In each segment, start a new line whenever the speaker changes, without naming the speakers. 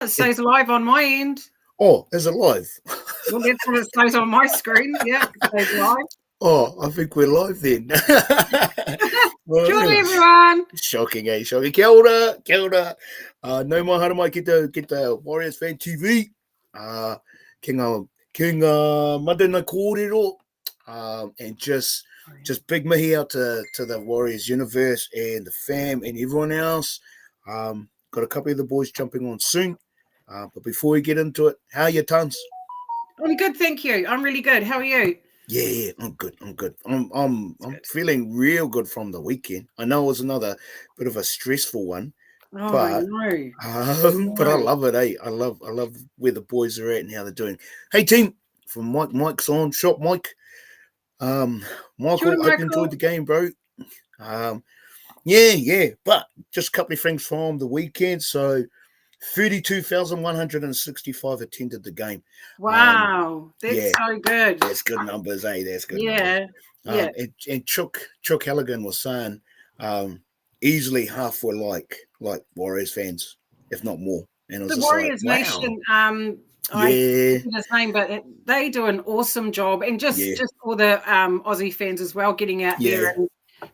It says live on my end.
Oh, is it live?
Well, that's what it says on my screen. Yeah, it says live.
Oh, I think we're live then. Well,
Join
anyway,
everyone.
shocking, eh? Shocking. Kia ora, kia ora. No mai hara mai ki te Warriors Fan TV. Ki ngā Monday kōrero. And just big mihi out to the Warriors universe and the fam and everyone else. Got a couple of the boys jumping on soon. But before we get into it, how are your tons?
I'm good, thank you. I'm really good. How are you?
Yeah, I'm good. I'm feeling real good from the weekend. I know it was another bit of a stressful one,
Oh, I
but
know.
but I love it. I love where the boys are at and how they're doing. Hey team, from Mike's on shop. Michael, hope you enjoyed the game, bro. Yeah, but just a couple of things from the weekend. So 32,165 attended the game.
Wow, that's so good.
That's good numbers, eh? That's good numbers.
Yeah.
And Chuck Halligan was saying easily half were like Warriors fans, if not more. And it was
The
just
Warriors
like, wow.
Nation, I forget his name, but they do an awesome job. And just all the Aussie fans as well, getting out there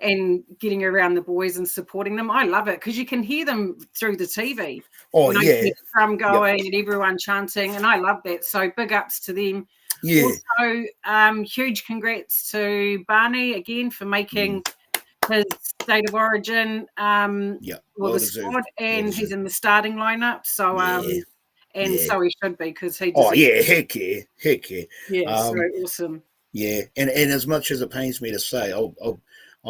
and getting around the boys and supporting them. I love it because you can hear them through the TV.
Oh,
you get the drum going and everyone chanting, and I love that. So big ups to them.
Yeah.
Also, huge congrats to Barney again for making his state of origin the squad, and he's in the starting lineup. So so he should be because he just
heck yeah.
So awesome.
Yeah, and as much as it pains me to say, I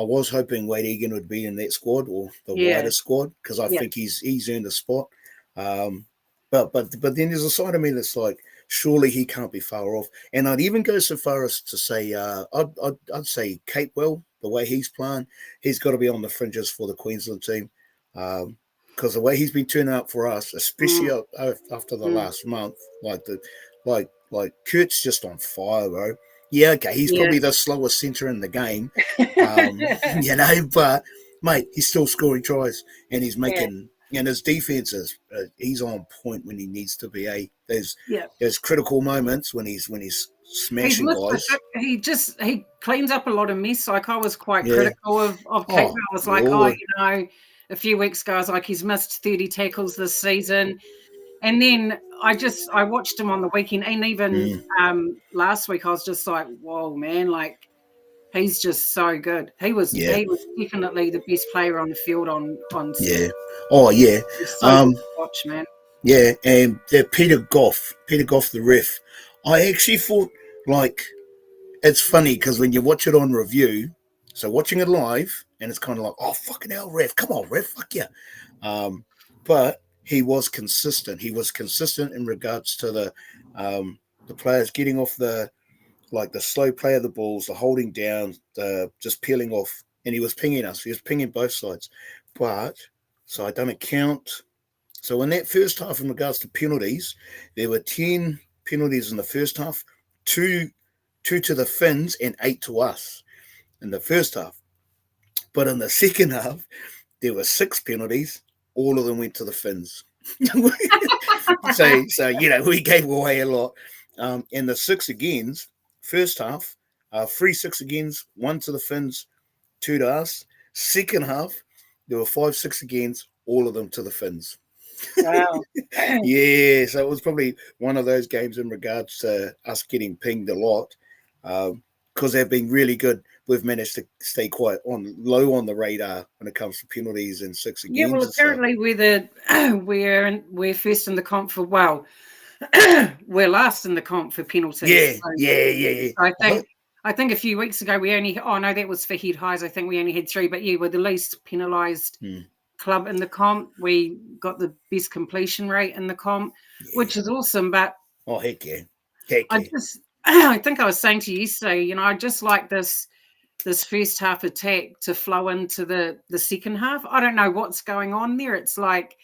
was hoping Wade Egan would be in that squad or the wider squad because I think he's earned a spot. But then there's a side of me that's like, surely he can't be far off. And I'd even go so far as to say, I'd say Capewell, the way he's playing, he's got to be on the fringes for the Queensland team. Because the way he's been turning up for us, especially after the last month, like Kurt's just on fire, bro. Yeah, okay, he's probably the slowest centre in the game, but mate, he's still scoring tries and he's making. And his defense is he's on point when he needs to be. There's critical moments when he's smashing guys.
He cleans up a lot of mess. Like I was quite critical of Kate. I was like, a few weeks ago, I was like, he's missed 30 tackles this season. And then I watched him on the weekend, and even last week, I was just like, whoa, man, like he's just so good. He was definitely the best player on the field on
Yeah. Oh yeah.
So good to watch, man.
Yeah, and Peter Goff the ref. I actually thought like it's funny because when you watch it on review, so watching it live, and it's kind of like, oh fucking hell, ref, come on, ref, fuck yeah. But he was consistent. He was consistent in regards to the players getting off the slow play of the balls, the holding down, the just peeling off, and he was pinging us. He was pinging both sides. But so I done a count. So in that first half, in regards to penalties, there were 10 penalties in the first half, two to the Finns and 8 to us in the first half. But in the second half, there were 6 penalties. All of them went to the Finns. so we gave away a lot. And the 6 agains, first half, 3 6 agains, 1 to the Finns, 2 to us. Second half, there were 5 6 agains, all of them to the Finns.
Wow.
Yeah, so it was probably one of those games in regards to us getting pinged a lot because they've been really good. We've managed to stay quite low on the radar when it comes to penalties and 6 agains.
Yeah, well, apparently we're first in the comp for we're last in the comp for penalties.
Yeah.
I think a few weeks ago we only that was for head highs. I think we only had 3, but we're the least penalised club in the comp. We got the best completion rate in the comp, which is awesome. But
heck yeah.
I think I was saying to you yesterday, I just like this first half attack to flow into the second half. I don't know what's going on there. It's like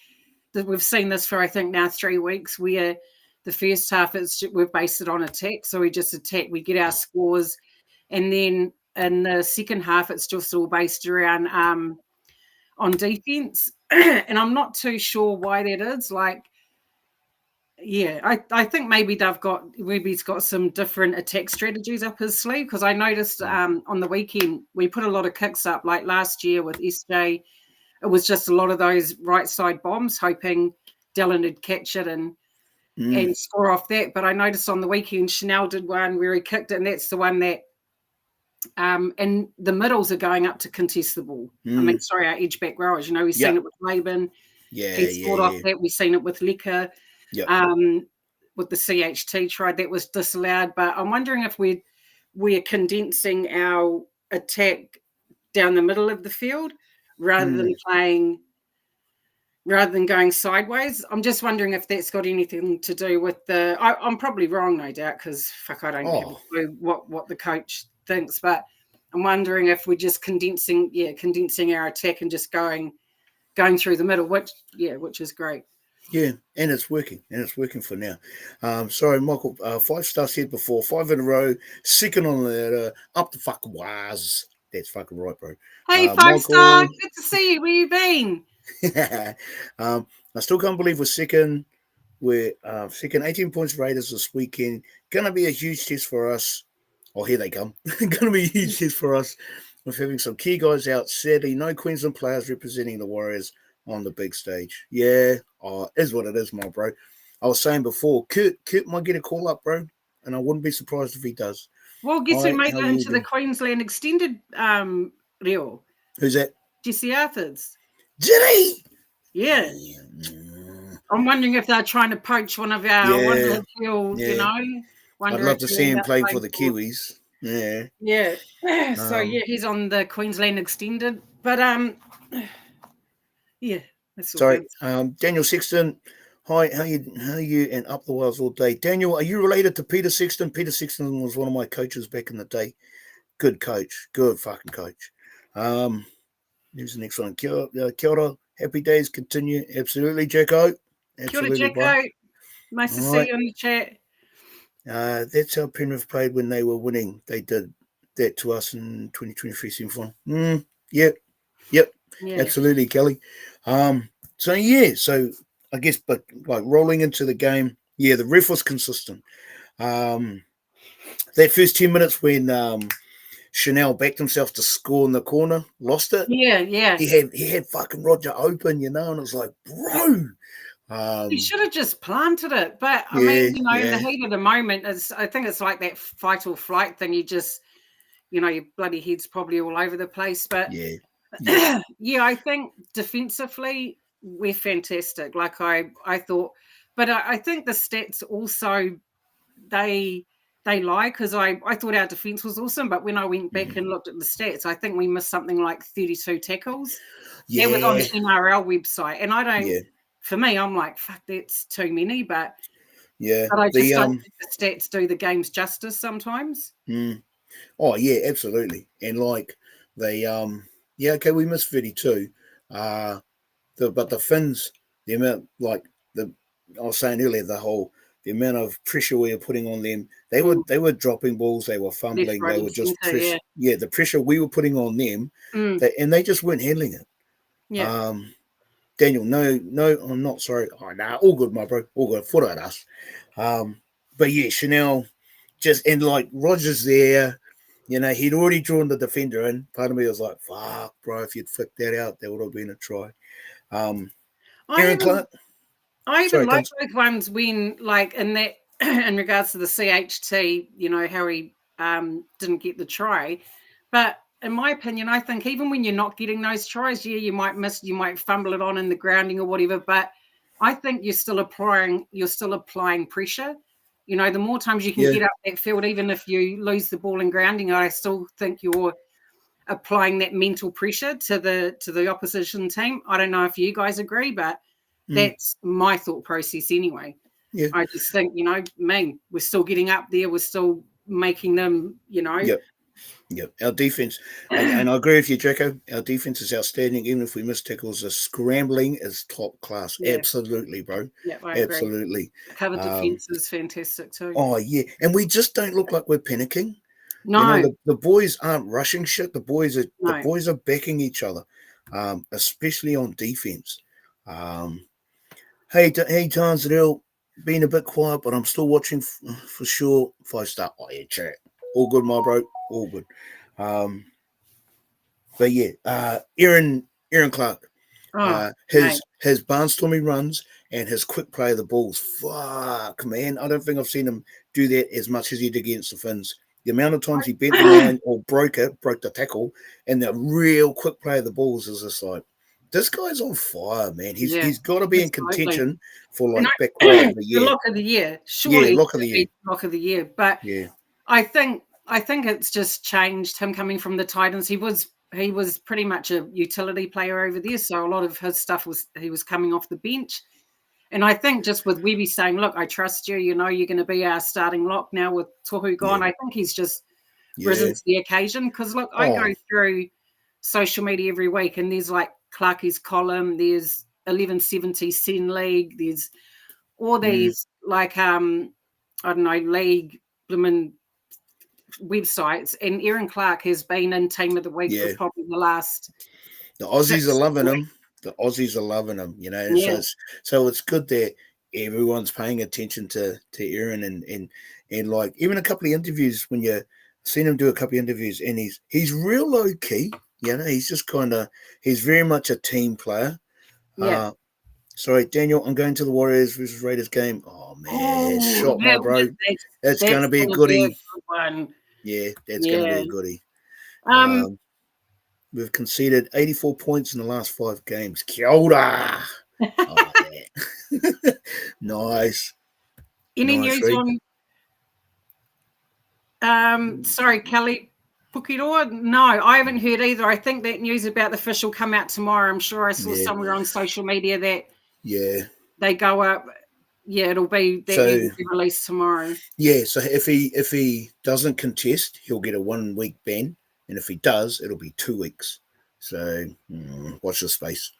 we've seen this for I think now 3 weeks where the first half we've based it on attack, so we just attack, we get our scores, and then in the second half it's just all based around on defense. And I'm not too sure why that is. Like Yeah, I think maybe he's got some different attack strategies up his sleeve, because I noticed on the weekend we put a lot of kicks up, like last year with SJ. It was just a lot of those right side bombs, hoping Dylan would catch it and score off that. But I noticed on the weekend Chanel did one where he kicked it, and that's the one that and the middles are going up to contest the ball. I mean, sorry, our edge back rowers. You know, we've seen it with Laban. He scored off that. We've seen it with Liquor. With the CHT try that was disallowed. But I'm wondering if we're condensing our attack down the middle of the field rather than going sideways. I'm just wondering if that's got anything to do with the. I'm probably wrong, no doubt, because I don't have a clue what the coach thinks. But I'm wondering if we're just condensing our attack and just going through the middle, which is great.
Yeah, and it's working for now. Sorry, Michael, 5 stars here before, 5 in a row, second on the ladder, up the fucking waz. That's fucking right, bro.
Hey, 5-star, good to see you. Where you been?
I still can't believe we're second. We're second, 18 points Raiders this weekend. Gonna be a huge test for us. Oh, here they come. Gonna be a huge test for us. We're having some key guys out. Sadly, no Queensland players representing the Warriors on the big stage. Yeah, is what it is, my bro. I was saying before, Kurt might get a call up, bro, and I wouldn't be surprised if he does.
Well, guess who made it into the Queensland extended reel?
Who's that?
Jesse Arthurs.
Did he?
Yeah. I'm wondering if they're trying to poach one of our you know.
I'd love to see him play for the Kiwis. Yeah.
Yeah. So he's on the Queensland extended, but yeah, that's all.
Sorry, Daniel Sexton. Hi, how you and up the wells all day. Daniel, are you related to Peter Sexton? Peter Sexton was one of my coaches back in the day. Good coach. Good fucking coach. Here's the next one. Kia ora. Happy days continue. Absolutely, Jacko. Absolutely,
Kia ora, Jacko. Nice to see you on the chat.
That's how Penrith played when they were winning. They did that to us in 2023 semi-final. Yep. Yeah. Absolutely, Kelly. So I guess, but like rolling into the game, the ref was consistent. That first 10 minutes when Chanel backed himself to score in the corner, lost it.
Yeah.
He had fucking Roger open, and it was like, bro.
He should have just planted it. But I mean, in the heat of the moment, I think it's like that fight or flight thing. You just, your bloody head's probably all over the place. But I think defensively we're fantastic. Like I thought, but I think the stats also they lie, because I thought our defense was awesome, but when I went back and looked at the stats, I think we missed something like 32 tackles. That was on the NRL website, and I don't. For me, I'm like, fuck, that's too many. But I just don't think the stats do the game's justice sometimes.
Oh yeah, absolutely. And like they we missed 32. But the Finns, the amount, like I was saying earlier, the amount of pressure we were putting on them, they were dropping balls, they were fumbling, they were just the pressure we were putting on them, and they just weren't handling it.
Yeah.
Daniel, no, I'm not sorry. Oh, nah, all good, my bro, all good. Foot at us. But yeah, Chanel just, and like Rogers there, he'd already drawn the defender in. Part of me was like, fuck, bro, if you'd flicked that out, that would have been a try. Aaron Clark.
I even like those ones when, like, in regards to the CHT, how he didn't get the try. But in my opinion, I think even when you're not getting those tries, you might miss, you might fumble it on in the grounding or whatever. But I think you're still applying pressure. The more times you can get up that field, even if you lose the ball in grounding, I still think you're applying that mental pressure to the opposition team. I don't know if you guys agree, but that's my thought process anyway.
Yeah.
I just think, we're still getting up there. We're still making them,
Yep. Our defense, and I agree with you, Jacko. Our defense is outstanding. Even if we miss tackles, the scrambling is top class. Yeah. Absolutely, bro.
Yeah, I
absolutely.
Agree. Cover defense is fantastic too.
Oh yeah, and we just don't look like we're panicking.
No,
the boys aren't rushing shit. The boys are backing each other, especially on defense. Hey, Tanzanil, been a bit quiet, but I'm still watching for sure. 5-star. Oh yeah, chat. All good, my bro. All good. But yeah, Aaron Clark.
Oh, mate.
His barnstorming runs and his quick play of the balls. Fuck, man. I don't think I've seen him do that as much as he did against the Finns. The amount of times he bent the line or broke the tackle, and the real quick play of the balls is just like, this guy's on fire, man. He's got to be in contention for like back row of the year.
The lock of the year. Surely
yeah, lock of the year.
Lock of the year. But
yeah,
I think it's just changed him coming from the Titans. He was pretty much a utility player over there, so a lot of his stuff he was coming off the bench. And I think just with Webby saying, look, I trust you, you know, you're going to be our starting lock now with Tohu gone, I think he's just risen to the occasion. Because, look, I go through social media every week and there's like Clarkie's column, there's 1170 Sen League, there's all these like, I don't know, league blooming websites. And Aaron Clark has been in Team of the Week for probably the last...
The Aussies are loving him. The Aussies are loving him, you know. So it's good that everyone's paying attention to Aaron and like even a couple of interviews when you seen him do a couple of interviews and he's real low key, you know. He's just he's very much a team player.
Yeah.
Sorry, Daniel, I'm going to the Warriors versus Raiders game. Oh man, shot my bro. That's going to be a goodie. Yeah, that's going to be a goodie. We've conceded 84 points in the last 5 games. Kia ora. Oh, yeah. Nice.
Any news on... sorry, Kelly Pukiroa? No, I haven't heard either. I think that news about the fish will come out tomorrow. I'm sure I saw somewhere on social media that they go up. Yeah, it'll be released tomorrow.
Yeah, so if he doesn't contest, he'll get a 1-week ban. And if he does, it'll be 2 weeks. So watch the space.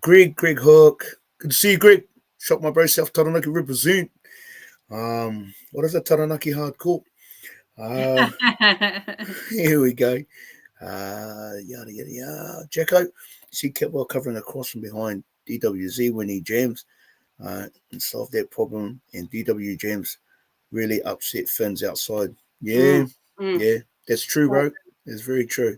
Greg Hook. Good to see you, Greg. Shot my bro, South Taranaki represent. What is that, Taranaki hardcore? Here we go. Yada, yada, yada. Jacko. See Kitwell covering across from behind DWZ when he jams and solve that problem. And DW jams really upset Finns outside. Yeah, that's true, bro. It's very true.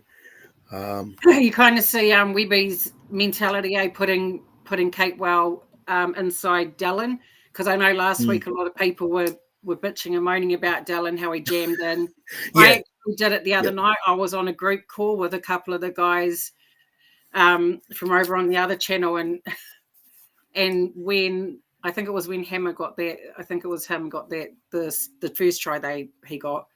You kind of see Webby's mentality, putting Capewell inside Dallin, because I know last week a lot of people were bitching and moaning about Dallin, how he jammed in. I actually did it the other night. I was on a group call with a couple of the guys from over on the other channel, and when I think it was when Hammer got that, I think it was him got that the first try he got.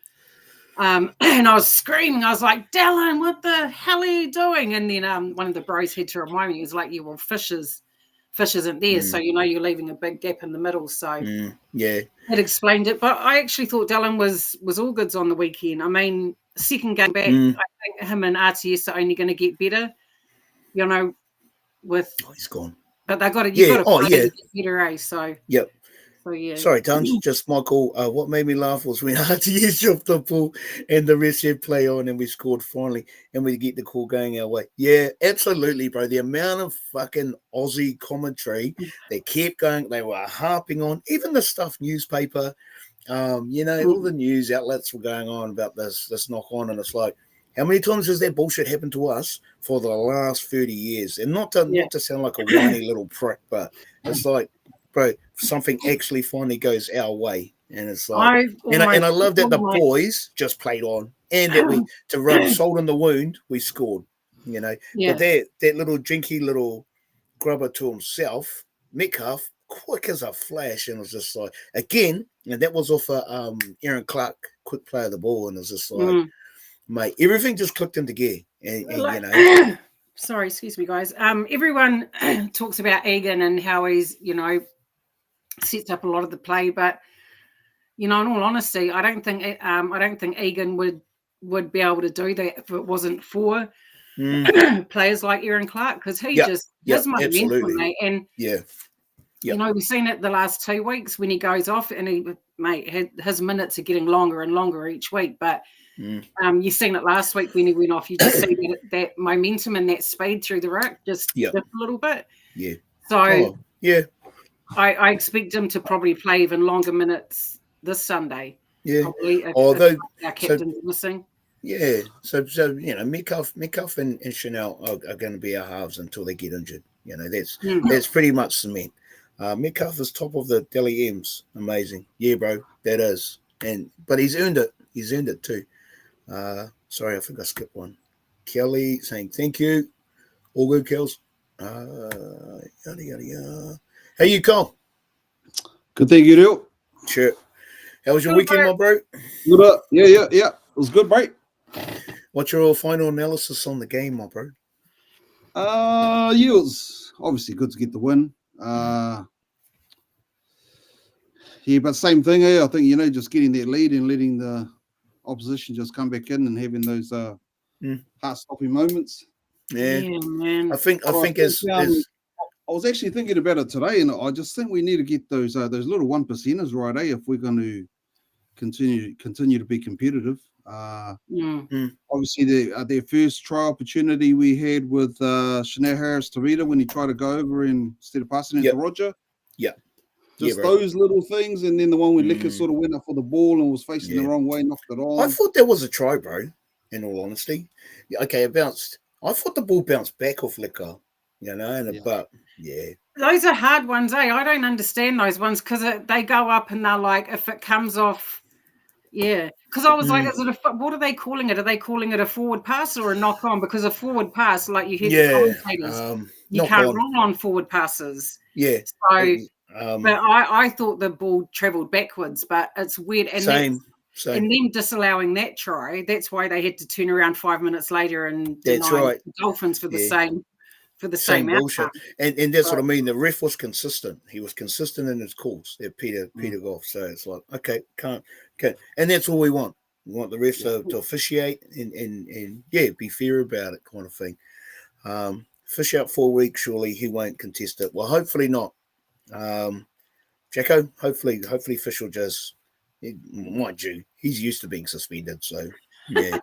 And I was screaming. I was like, Dallin, what the hell are you doing? And then one of the bros had to remind me. He was like, yeah, well, fish isn't there. So, you know, you're leaving a big gap in the middle. So it explained it. But I actually thought Dallin was all goods on the weekend. I mean, second game back, I think him and RTS are only going to get better, you know, with...
Oh, he's gone.
But they got to get better, eh? So...
Yep.
So, yeah.
Sorry, Tons. Just Michael. What made me laugh was when RTS dropped the ball and the rest said play on and we scored finally and we get the call going our way. Yeah, absolutely, bro. The amount of fucking Aussie commentary they kept going, they were harping on, even the stuff newspaper, you know, all the news outlets were going on about this knock on, and it's like, how many times has that bullshit happened to us for the last 30 years? And not to sound like a whiny little prick, but it's like, bro, something actually finally goes our way, and it's like, and I love that the boys just played on, and that we to rub salt in the wound, we scored, you know. But that little jinky little grubber to himself, Metcalf, quick as a flash, and it was just like again, and that was off Aaron Clark, quick play of the ball, and it was just like, mate, everything just clicked into gear, and you know.
Sorry, excuse me, guys. Everyone talks about Egan and how he's, you know, sets up a lot of the play, but you know, in all honesty, I don't think Egan would be able to do that if it wasn't for players like Aaron Clark, because he his momentum, mate, and you know, we've seen it the last 2 weeks when he goes off, and his minutes are getting longer and longer each week, but you've seen it last week when he went off. You just see that momentum and that speed through the rack just dip a little bit.
Yeah.
So I expect him to probably play even longer minutes this Sunday.
Yeah.
Probably if
Although,
our
so
captain's missing.
yeah, so Metcalf and Chanel are going to be our halves until they get injured. That's pretty much cement. Metcalf is top of the Delhi M's. Amazing, yeah, bro. That is, but he's earned it. He's earned it too. Sorry, I think I skipped one. Kelly saying thank you. All good, Kels. Yada yada yada. How you, Cole?
Good thing you do.
Sure. How was your weekend, my bro?
Good. Yeah. It was good, mate.
What's your final analysis on the game, my bro?
Yeah, it was obviously good to get the win. Yeah, but same thing. I think just getting that lead and letting the opposition just come back in and having those heart-stopping moments.
Yeah,
man.
I think
I was actually thinking about it today, and I just think we need to get those little 1%ers right, if we're going to continue to be competitive. Obviously, their first try opportunity we had with Shanae Harris-Tarita when he tried to go over instead of passing it to Roger.
Yeah.
Just those little things, and then the one when Licker sort of went up for the ball and was facing the wrong way, knocked it on.
I thought that was a try, bro, in all honesty. Okay, it bounced. I thought the ball bounced back off Licker, but
Those are hard ones, eh? I don't understand those ones because they go up and they're like, if it comes off, because I was like, what are they calling it? Are they calling it a forward pass or a knock on? Because a forward pass, like you hear the commentators, you can't roll on forward passes.
Yeah.
So, but I thought the ball travelled backwards, but it's weird. And
same.
And them disallowing that try, that's why they had to turn around 5 minutes later and deny the Dolphins for the same
bullshit.
outcome.
And that's what I mean. The ref was consistent. He was consistent in his calls. Peter Goff. So it's like, okay, and that's all we want. We want the refs to officiate and be fair about it, kind of thing. Fish out 4 weeks, surely he won't contest it. Well, hopefully not. Jacko, hopefully Fish will just, mind you, he's used to being suspended. So yeah,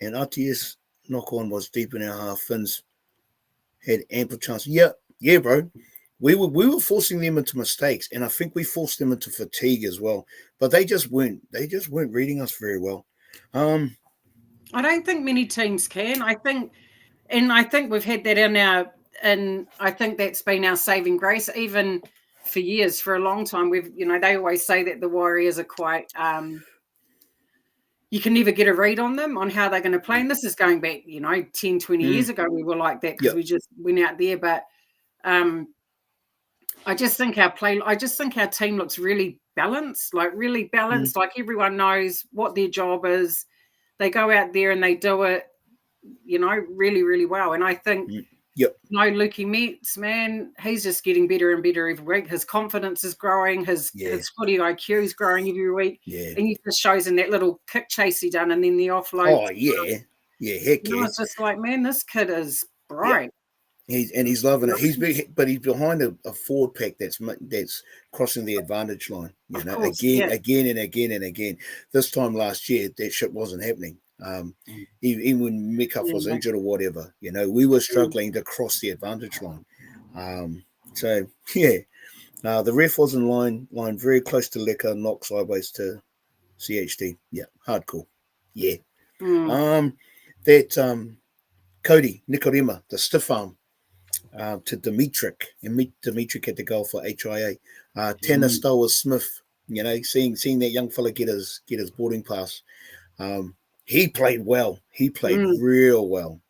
and RTS knock on was deep in our half. Finns had ample chance. Yeah, bro. We were forcing them into mistakes, and I think we forced them into fatigue as well. But they just weren't reading us very well.
I don't think many teams can. I think we've had that and I think that's been our saving grace, even for years, for a long time. They always say that the Warriors are quite you can never get a read on them, on how they're going to play. And this is going back, 10, 20 years ago, we were like that because we just went out there. But I just think our team looks really balanced, like everyone knows what their job is. They go out there and they do it, really, really well. And I think, Lukey Metz, man, he's just getting better and better every week. His confidence is growing. His footy IQ is growing every week.
Yeah.
And he just shows in that little kick chase he done and then the offload.
Oh, yeah. Yeah, heck yeah.
It's just like, man, this kid is bright.
He's loving it. He's behind a forward pack that's crossing the advantage line. Again and again and again. This time last year, that shit wasn't happening. Even when Metcalf was injured or whatever, we were struggling to cross the advantage line. The ref was in line very close to Lecker, knocked sideways to CHD. Yeah, hardcore. Yeah. Cody Nikorima, the stiff arm. To Dimitrik, and Dimitrik had to go for HIA. Tanner Stowers Smith, seeing that young fella get his boarding pass. He played well. He played real well.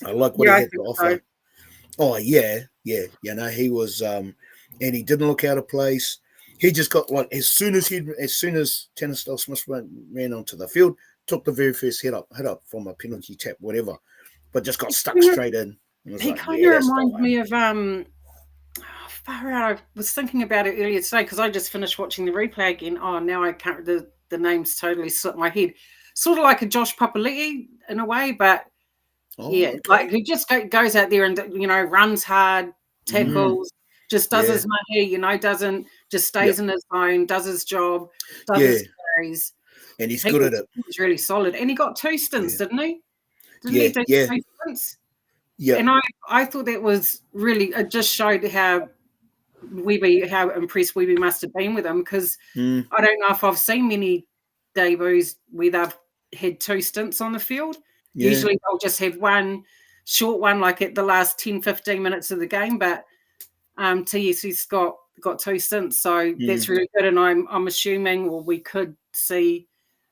I like what he had to offer. So. Oh yeah. He was, and he didn't look out of place. He just got as soon as Tanner Stowers Smith ran onto the field, took the very first hit up from a penalty tap, whatever, but just got stuck straight in.
He kind of reminds me of far out. I was thinking about it earlier today because I just finished watching the replay again. Oh, now I can't. The names totally slipped my head. Sort of like a Josh Papali'i in a way, but like he just goes out there and runs hard, tackles, just does his money. Doesn't just stays in his zone, does his job, does his carries,
and he's good at it.
He's really solid, and he got 2 stints, didn't he? Didn't he do 2 stints?
Yeah.
And I thought that was really, it just showed how impressed Webby must have been with him, because I don't know if I've seen many debuts where they've had 2 stints on the field.
Yeah.
Usually they'll just have one short one, like at the last 10, 15 minutes of the game, but TS's got 2 stints, so that's really good. And I'm assuming, or we could see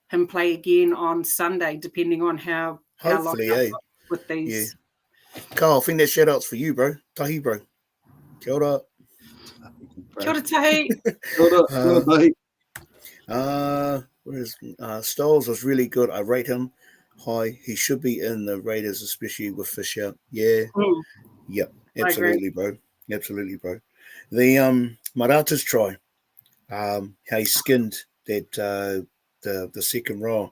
him play again on Sunday, depending on how
Hopefully,
locked up with these.
Yeah. Carl, I think that shout out's for you, bro. Tahi, bro. Kia ora.
Kia ora, Tahi.
Whereas Styles was really good. I rate him high. He should be in the Raiders, especially with Fisher. Yeah. Yep. Absolutely, bro. Absolutely, bro. The Marata's try. How he skinned that the second row.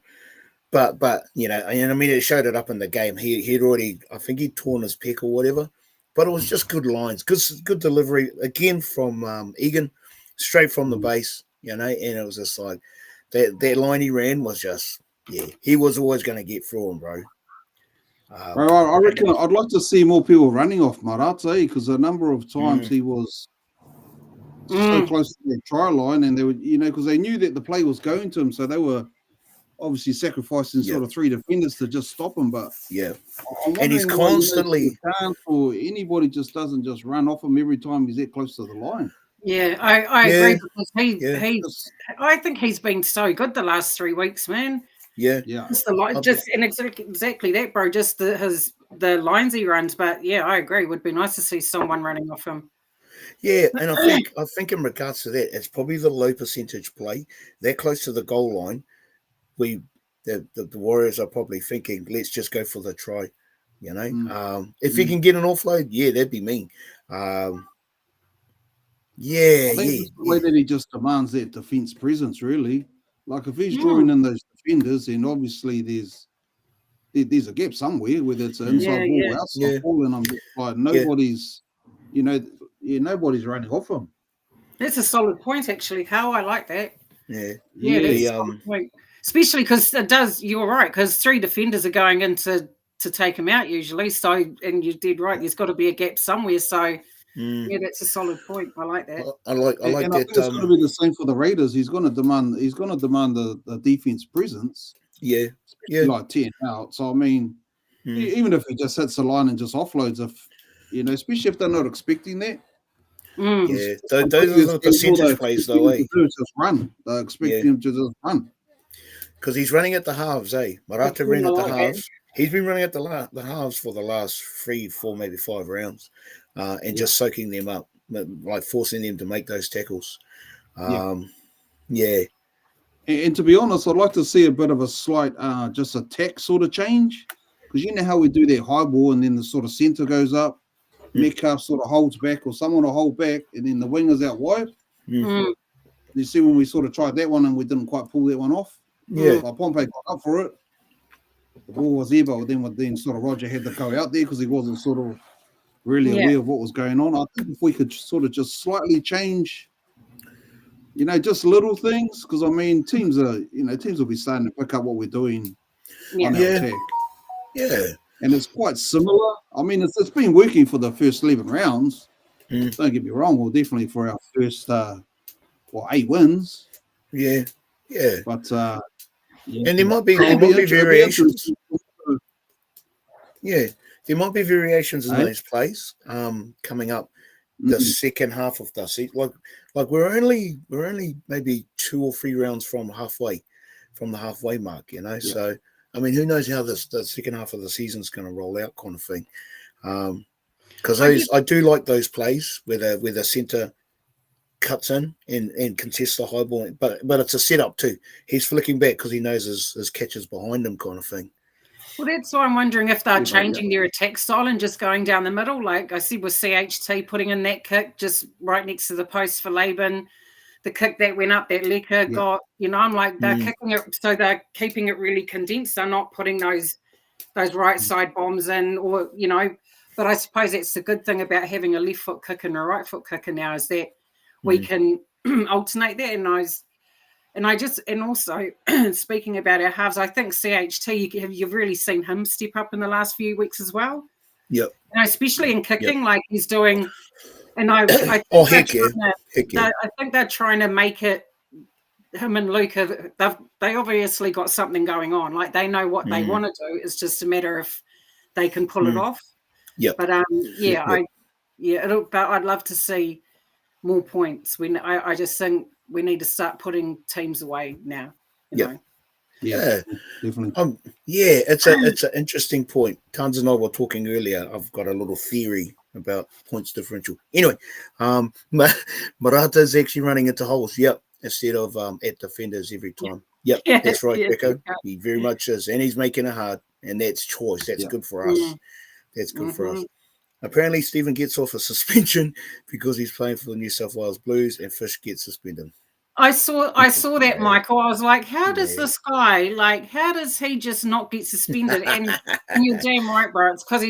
But you know, and I mean, it showed it up in the game. He'd already, I think he'd torn his pec or whatever. But it was just good lines, good delivery again from Egan, straight from the base. You know, and it was just like that line he ran was just, yeah, he was always going to get through him, bro.
Bro, I reckon I'd like to see more people running off Marata, because a number of times he was so close to the try line, and they would, you know, because they knew that the play was going to him, so they were obviously sacrificing sort of 3 defenders to just stop him. But
and he's constantly
or anybody just doesn't just run off him every time he's that close to the line.
Yeah, I agree, because he's I think he's been so good the last 3 weeks, man.
Yeah.
Just the line, and exactly that, bro. Just the lines he runs. But yeah, I agree. Would be nice to see someone running off him.
Yeah, and I think in regards to that, it's probably the low percentage play. They're close to the goal line. The Warriors are probably thinking, let's just go for the try. You know, if you can get an offload, yeah, that'd be mean. I think
the way that he just demands that defense presence, really. Like if he's drawing in those defenders, then obviously there's a gap somewhere, whether it's an inside ball or outside ball, and I'm just like, nobody's, you know, nobody's running off him.
That's a solid point, actually. How I like that.
Yeah,
that's a solid point. Especially because it does. You're right, because 3 defenders are going in to take him out usually. So, and you did right. There's got to be a gap somewhere. So. Yeah, that's a solid point. I like that.
I like
and
that.
I think it's going to be the same for the Raiders. He's going to demand the defense presence.
Yeah.
Like 10 out. So I mean, even if he just hits the line and just offloads, if you know, especially if they're not expecting that.
Yeah, those are the percentage plays, though.
Just run. They're expecting him to just run.
Because he's running at the halves, Marata ran at the halves. He's been running at the halves for the last 3, 4, maybe 5 rounds, and just soaking them up, like forcing them to make those tackles. And
to be honest, I'd like to see a bit of a slight, just attack sort of change, because you know how we do that high ball, and then the sort of center goes up, Metcalf sort of holds back, or someone will hold back, and then the wingers out wide. You see when we sort of tried that one and we didn't quite pull that one off. Pompey got up for it. The ball was there, but then sort of Roger had to go out there because he wasn't sort of really aware of what was going on. I think if we could sort of just slightly change, you know, just little things, because I mean, teams will be starting to pick up what we're doing on our attack.
Yeah,
and it's quite similar. I mean, it's been working for the first 11 rounds. Don't get me wrong. Well, definitely for our first 8 wins.
Yeah.
But
and there might be variations. Yeah, there might be variations in those plays coming up the second half of the season. Like we're only maybe 2 or 3 rounds from the halfway mark, you know. So I mean, who knows how the second half of the season's going to roll out, kind of thing. Because I do like those plays where the centre cuts in and contests the high ball, but it's a setup too. He's flicking back because he knows his catcher's behind him, kind of thing.
Well, that's why I'm wondering if they're changing their attack style and just going down the middle. Like I see with CHT putting in that kick just right next to the post for Laban, the kick that went up that Lecker got. You know, I'm like, they're kicking it, so they're keeping it really condensed. They're not putting those right side bombs in, or you know. But I suppose that's the good thing about having a left foot kicker and a right foot kicker now, is that we can alternate that. And also speaking about our halves, I think CHT, you've really seen him step up in the last few weeks as well.
Yep.
Especially in kicking, like he's doing. And I think
Oh, heck yeah.
I think they're trying to make it. Him and Luca, they obviously got something going on. Like they know what they want to do. It's just a matter if they can pull it off.
Yep.
But but I'd love to see more points. I just think we need to start putting teams away now. You know.
Yeah,
definitely.
It's an interesting point. Tans and I were talking earlier. I've got a little theory about points differential. Anyway, Marata's actually running into holes. Yep, instead of at defenders every time. Yep, that's right, Becco. He very much is, and he's making it hard, and that's choice. That's good for us. That's good for us. Apparently, Stephen gets off a suspension because he's playing for the New South Wales Blues, and Fish gets suspended.
I saw that, Michael. I was like, how does this guy, how does he just not get suspended? And you're damn right, bro. It's because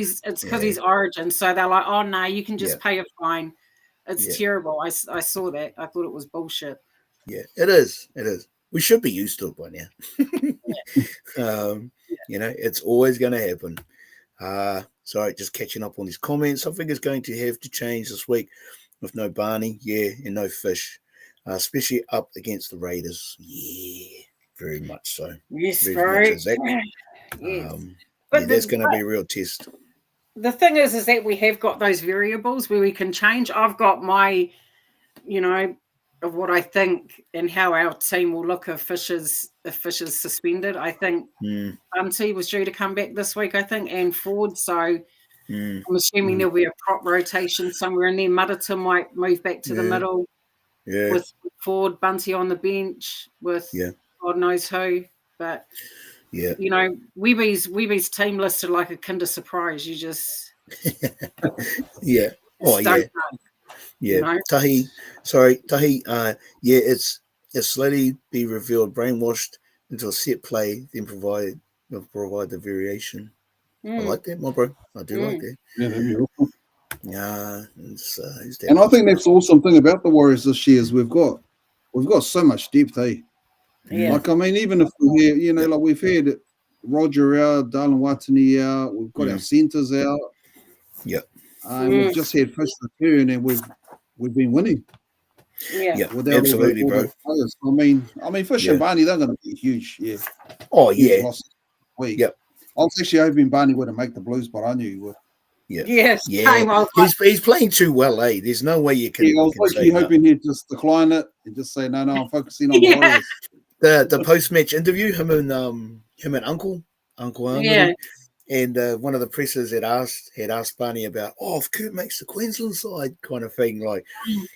he's Origin. So they're like, oh no, you can just pay a fine. It's terrible. I saw that. I thought it was bullshit.
Yeah, it is. It is. We should be used to it by now. You know, it's always going to happen. Sorry, just catching up on these comments. I think it's going to have to change this week with no Barney, and no Fish. Especially up against the Raiders. Yeah, very much so.
Yes,
very much so.
Yes.
But that's going to be a real test.
The thing is that we have got those variables where we can change. I've got my, of what I think and how our team will look if Fish is suspended. I think Bunty was due to come back this week, I think, and Ford. So I'm assuming there'll be a prop rotation somewhere in there. Marata might move back to the middle.
Yeah.
With Ford, Bunty on the bench, with God knows who. But, Weeby's team listed like a Kinder Surprise. You just...
Yeah. Oh, yeah. Yeah. Tahi, it's slowly be revealed, brainwashed into a set play, then provide the variation. I like that, my bro. I do like that.
Yeah, that'd be awesome.
Yeah,
and I think that's the awesome thing about the Warriors this year is we've got so much depth,
Yeah.
Like I mean, even if we hear, like we've had Roger out, Darlin Watani out, we've got our centers out.
Yep.
We've just had Fish return, and we've been winning.
Yeah.
Absolutely, bro.
Players. I mean, Fish and Barney, they're going to be huge. Yeah.
Oh
huge
yeah.
losses.
Yep.
I was actually hoping Barney wouldn't make the Blues, but I knew he would.
Yeah.
Yes.
Yeah. He's playing too well, There's no way you can.
Yeah, I was actually hoping he'd just decline it and just say, no, I'm focusing on the Warriors.
The post-match interview, him and Uncle Arnold, and one of the pressers had asked Barney about, if Kurt makes the Queensland side, kind of thing. Like,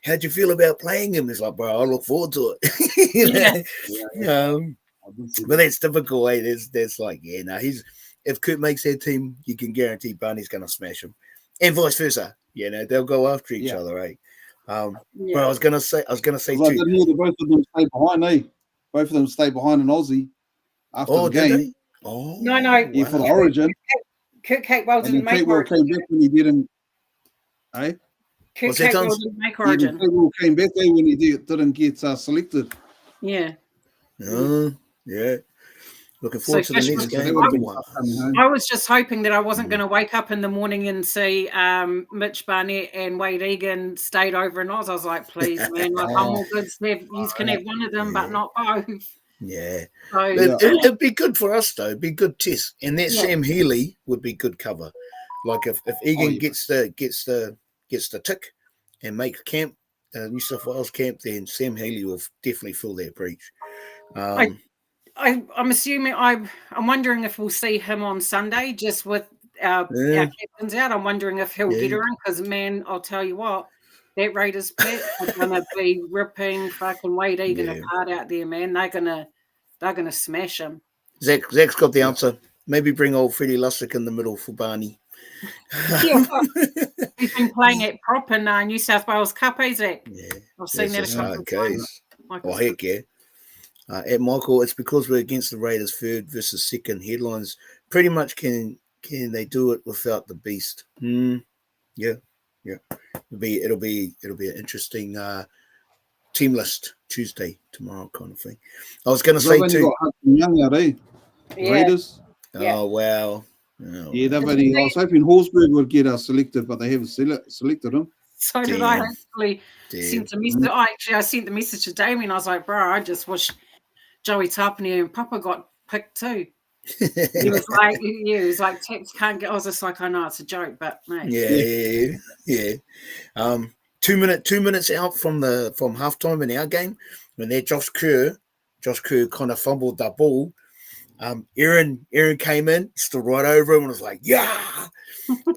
how'd you feel about playing him? He's like, bro, I look forward to it. But that's typical, That's like, he's. If Kurt makes that team, you can guarantee Barney's going to smash him, and vice versa. They'll go after each other, But I was going to say too.
I didn't hear that both of them stay behind, Both of them stay behind in Aussie after the game.
They? Oh,
no.
Yeah, for the Origin.
Kurt Capewell didn't make
Origin. Came back when he didn't.
Kurt Capewell didn't make Origin.
Capewell came back there when he didn't get selected.
Yeah.
Yeah. Looking forward to the next game.
I was just hoping that I wasn't going to wake up in the morning and see Mitch Barnett and Wade Egan stayed over in Oz. I was like, please, man, I'm all good. You can have one of them, but not both.
Yeah.
So,
it'd be good for us, though. It'd be good test. And that Sam Healy would be good cover. Like if Egan gets the tick and makes camp, New South Wales camp, then Sam Healy will definitely fill that breach.
I'm assuming I'm wondering if we'll see him on Sunday just with our captains out. I'm wondering if he'll get her in because, man, I'll tell you what, that Raiders pack are going to be ripping fucking Wade Egan apart out there, man. They're gonna smash him.
Zach's got the answer. Maybe bring old Freddie Lussick in the middle for Barney.
He's been playing at prop in New South Wales Cup, Zach?
Yeah,
I've seen that a couple of times.
Oh, heck yeah. At Michael, it's because we're against the Raiders' third versus second headlines. Pretty much, can they do it without the beast? Yeah. It'll be an interesting team list Tuesday tomorrow kind of thing. I was going to say too.
Young out, Raiders.
Oh wow. Oh,
Yeah,
well.
I was hoping Horsburgh would get selected, but they haven't selected him.
So did I.
Damn.
Actually sent a message. I sent the message to Damien. I was like, bro, I just wish Joey Tapani and Papa got picked too. He was like, he was like, Tex can't get. I was just like, I know it's a joke, but mate.
Yeah. 2 minutes out from halftime in our game, when that Josh Kerr kind of fumbled that ball. Aaron came in, stood right over him, and was like, yeah.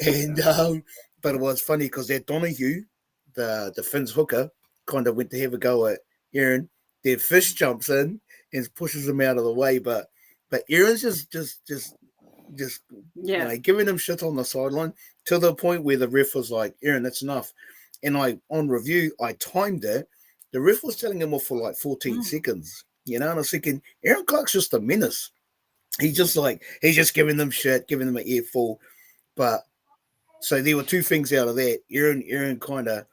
And but it was funny because that Donahue, the Finns hooker, kind of went to have a go at Aaron. Then Fish jumps in and pushes him out of the way, but Aaron's just giving him shit on the sideline to the point where the ref was like, Aaron, that's enough. And on review, I timed it. The ref was telling him off for like 14 seconds, and I was thinking, Aaron Clark's just a menace. He's just giving them shit, giving them an earful. But so there were two things out of that. Aaron kind of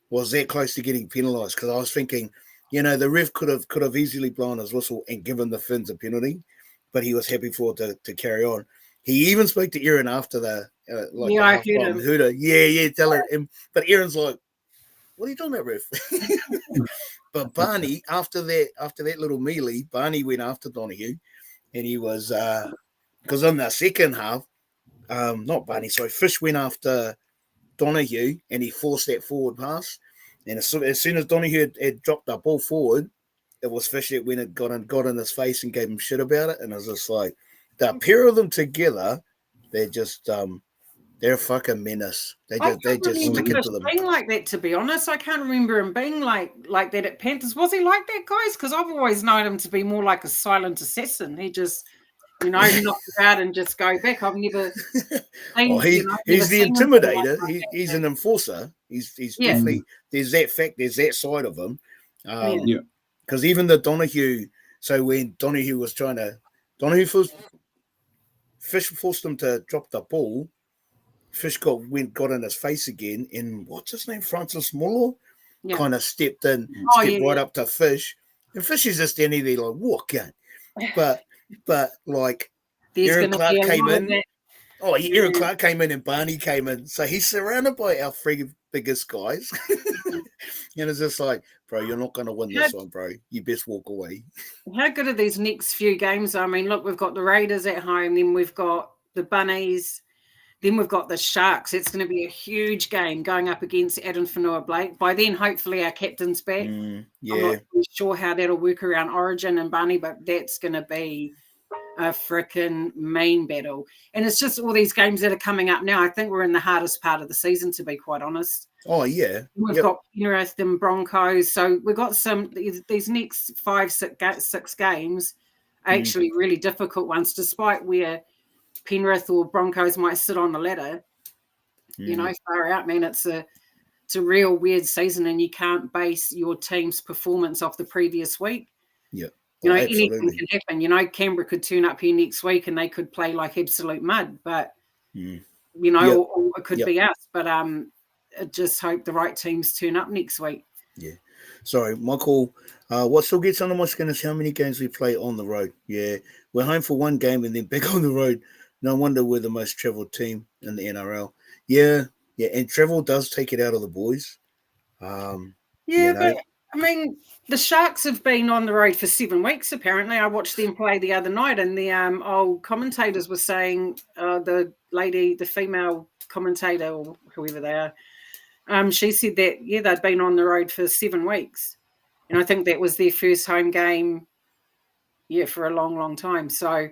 was that close to getting penalised, because I was thinking, the ref could have easily blown his whistle and given the Finns a penalty, but he was happy for it to carry on. He even spoke to Aaron after the
I heard him.
hooter. Yeah, tell him. But Aaron's like, what are you doing, that ref? But Barney, after that little melee, Barney went after Donahue, and he was because in the second half, not Barney, sorry, Fish went after Donahue, and he forced that forward pass. And as soon as Donahue had dropped the ball forward, it was Fish that went and got in his face and gave him shit about it. And I was just like, the pair of them together, they're just they're a fucking menace. They just stick it to them.
Being like that, to be honest, I can't remember him being like that at Panthers. Was he like that, guys? Because I've always known him to be more like a silent assassin. He just, knock you out and just go back. I've never seen.
He's the intimidator. He's an enforcer. He's definitely, there's that fact. There's that side of him. Because even the Donahue. So when Donahue was Fish forced him to drop the ball. Fish got in his face again, and what's his name, Francis Muller, kind of stepped right up to Fish, and Fish is just standing there like, what gun? But like Aaron Clark came in. Aaron Clark came in and Barney came in, so he's surrounded by our three biggest guys, and it's just like, bro, you're not going to win this one, bro. You best walk away.
How good are these next few games? I mean, look, we've got the Raiders at home, then we've got the Bunnies. Then we've got the Sharks. It's going to be a huge game going up against Adam Fanua-Blake. By then, hopefully, our captain's back. I'm not really sure how that'll work around Origin and Barney, but that's going to be a freaking mean battle. And it's just all these games that are coming up now. I think we're in the hardest part of the season, to be quite honest.
Oh, yeah.
We've got Penrith and Broncos. So we've got these next 6 games are actually really difficult ones, despite where Penrith or Broncos might sit on the ladder, far out, man. It's a real weird season, and you can't base your team's performance off the previous week.
Yeah,
anything can happen. Canberra could turn up here next week and they could play like absolute mud, but or it could be us. But I just hope the right teams turn up next week.
Yeah. Sorry, Michael. What still gets under my skin is how many games we play on the road. Yeah, we're home for one game and then back on the road. No wonder we're the most travelled team in the NRL. Yeah, and travel does take it out of the boys.
But I mean, the Sharks have been on the road for 7 weeks, apparently. I watched them play the other night, and the old commentators were saying, the female commentator, or whoever they are, she said that, they'd been on the road for 7 weeks. And I think that was their first home game, for a long, long time. So...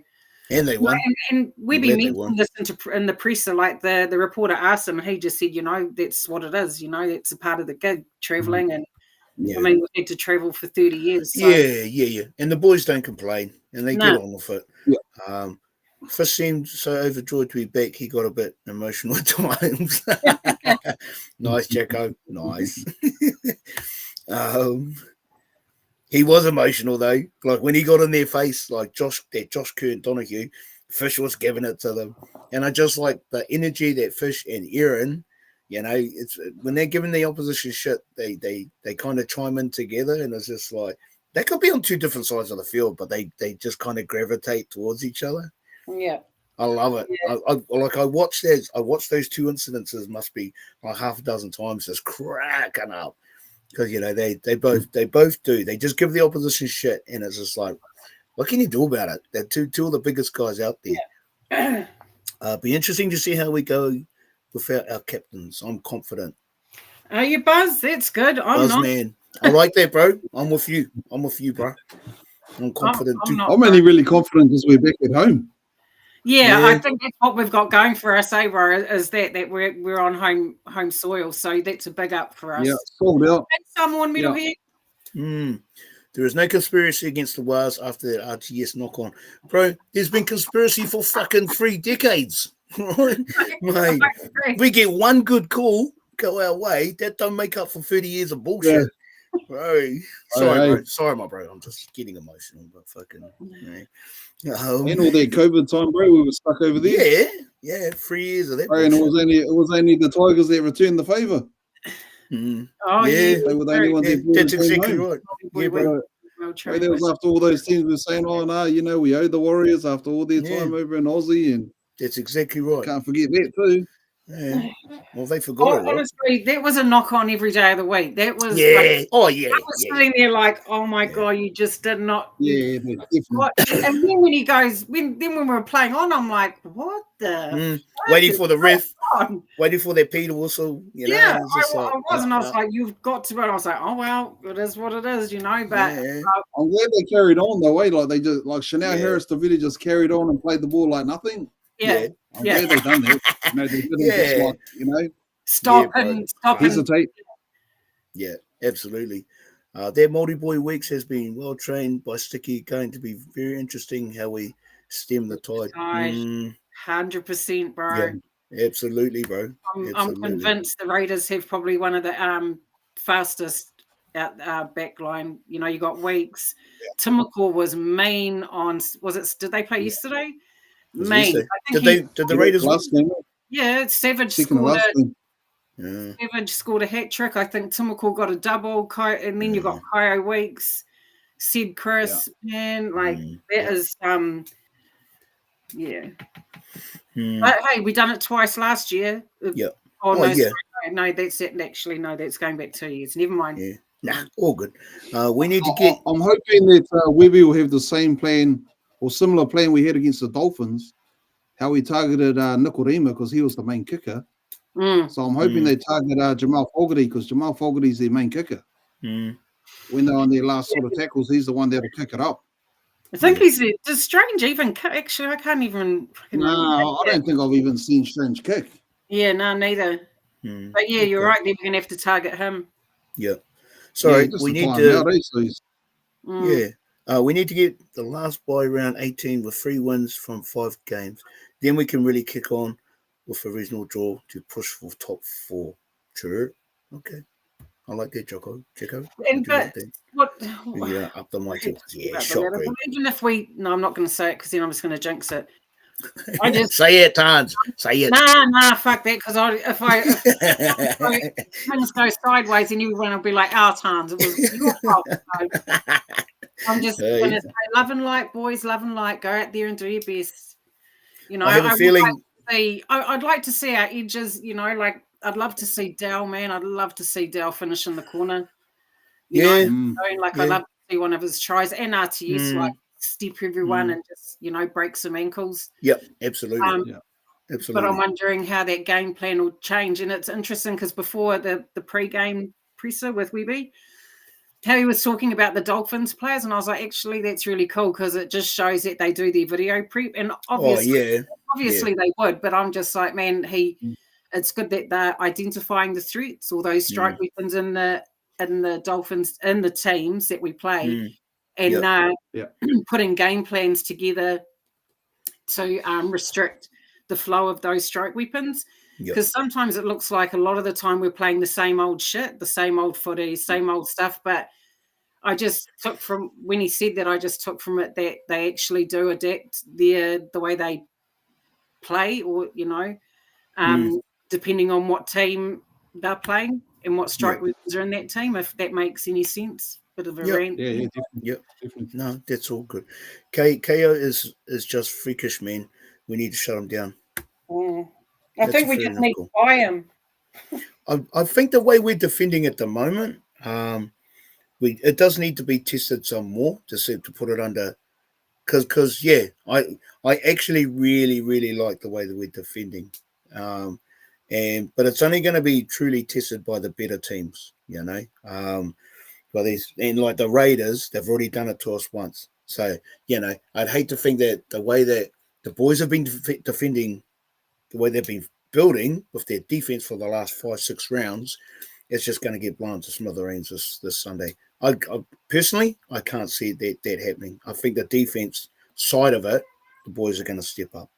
And they won.
And Webby mentioned this in the presser, like the reporter asked him, and he just said, that's what it is. That's a part of the gig, travelling. And I mean, we've had to travel for 30 years. So.
Yeah. And the boys don't complain, and they get on with it.
Yeah.
Fish seemed so overjoyed to be back, he got a bit emotional at times. Nice, Jacko. Nice. He was emotional though. Like when he got in their face, like Josh Kerr and Donahue, Fish was giving it to them. And I just like the energy that Fish and Aaron, it's when they're giving the opposition shit, they kind of chime in together, and it's just like they could be on two different sides of the field, but they just kind of gravitate towards each other.
Yeah.
I love it. I watched this. I watched those two incidences. Must be like half a dozen times, just cracking up because they both do. They just give the opposition shit, and it's just like, what can you do about it? They're two of the biggest guys out there.
Yeah.
Be interesting to see how we go with our captains. I'm confident.
Are you, Buzz? That's good. I'm
Buzz,
not.
man. I like that, bro. I'm with you. Bro. I'm confident too.
I'm only really confident because we're back at home.
Yeah, I think that's what we've got going for us, bro, is that we're on home soil. So that's a big up for us.
Yeah, sold out.
Someone middle here.
There is no conspiracy against the Wales after that RTS knock on. Bro, there's been conspiracy for fucking 3 decades. Right? Mate, we get one good call, go our way, that don't make up for 30 years of bullshit. Bro. Sorry, my bro. I'm just getting emotional, but fucking
and all that COVID time, bro, we were stuck over there.
Yeah, 3 years of that.
Bro, and it was only the Tigers that returned the favour.
Oh yeah,
they were the only ones.
That's exactly right.
Yeah, bro. That was after all those teams were saying, "Oh no, we owed the Warriors after all their time over in Aussie," and
that's exactly right.
Can't forget that too.
Yeah. Well, they forgot it.
Honestly, that was a knock on every day of the week. That was
I
was sitting there like, oh my god, you just did not.
Yeah,
and then when he goes, when we were playing on, I'm like, what the?
Waiting for the ref, waiting for their Peter whistle.
I wasn't. I was like, you've got to. But I was like, oh well, it is what it is, But
I'm glad they carried on the way. Like they just Chanel Harris, the video just carried on and played the ball like nothing.
Yeah.
I'm glad they done that. They didn't just
stop and
hesitate.
Yeah, absolutely. Their multi-boy weeks has been well trained by Sticky. Going to be very interesting how we stem the tide.
100%, bro.
Yeah, absolutely, bro.
I'm convinced the Raiders have probably one of the fastest back line. You got Weeks. Timoko was main on. Did they play yesterday? Main.
Did the Raiders win?
Yeah, Savage scored a hat trick. I think Timoko got a double, and then you got Kyo Weeks, Sid Chris, man, that is But hey, we done it twice last year. No, that's it. Actually, no, that's going back 2 years. Never mind.
Yeah. Nah, all good. We need to get.
I'm hoping that Webby will have the same plan or similar plan we had against the Dolphins. How we targeted Nikorima because he was the main kicker. So I'm hoping they target Jamal Fogarty because Jamal Fogarty is their main kicker. When they're on their last sort of tackles, he's the one that'll kick it up.
I think he's Strange even. Actually, I can't even.
No, I don't think I've even seen Strange kick.
Yeah, no, neither. But yeah, you're right. We're going to have to target him.
Yeah. Sorry, we need to. We need to get the last bye round 18 with 3 wins from 5 games. Then we can really kick on with a reasonable draw to push for top 4. Sure. Okay. I like that, Jocko. Up the mic. Yeah, shot.
Even if I'm not going to say it because then I'm just going to jinx it.
Say it, Tans. Say it.
Nah, fuck that. Because if things go sideways, and everyone will be like, Tans, it was your fault. I'm just going to say, love and light, boys, love and light. Go out there and do your best.
I have a feeling.
I'd like to see our edges. I'd love to see Dell, man. I'd love to see Dell finish in the corner. I'd love to see one of his tries and RTS step everyone and just break some ankles.
Yep, absolutely. Absolutely.
But I'm wondering how that game plan will change, and it's interesting because before the pre-game presser with Webby, how he was talking about the Dolphins players, and I was like, actually, that's really cool because it just shows that they do their video prep, and obviously they would, but I'm just like, man, it's good that they're identifying the threats or those strike weapons in the Dolphins, in the teams that we play, and putting game plans together to restrict the flow of those strike weapons. Because sometimes it looks like a lot of the time we're playing the same old shit, the same old footy, same old stuff. But I just took from when he said that, I just took from it that they actually do adapt the way they play, or depending on what team they're playing and what strike weapons are in that team. If that makes any sense, bit of a rant.
Definitely. No, that's all good. KO is just freakish, man. We need to shut them down.
I
That's
think
a
we
fair
just
enough
need
call.
to buy him.
I think the way we're defending at the moment, it does need to be tested some more to put it under. Because yeah, I actually really like the way that we're defending, but it's only going to be truly tested by the better teams, you know. By these, and like the Raiders, they've already done it to us once. So you know, I'd hate to think that the way that the boys have been defending, the way they've been building with their defense for the last 5-6 rounds, it's just going to get blown to smithereens this Sunday. I personally, I can't see that happening. I think the defense side of it, the boys are going to step up.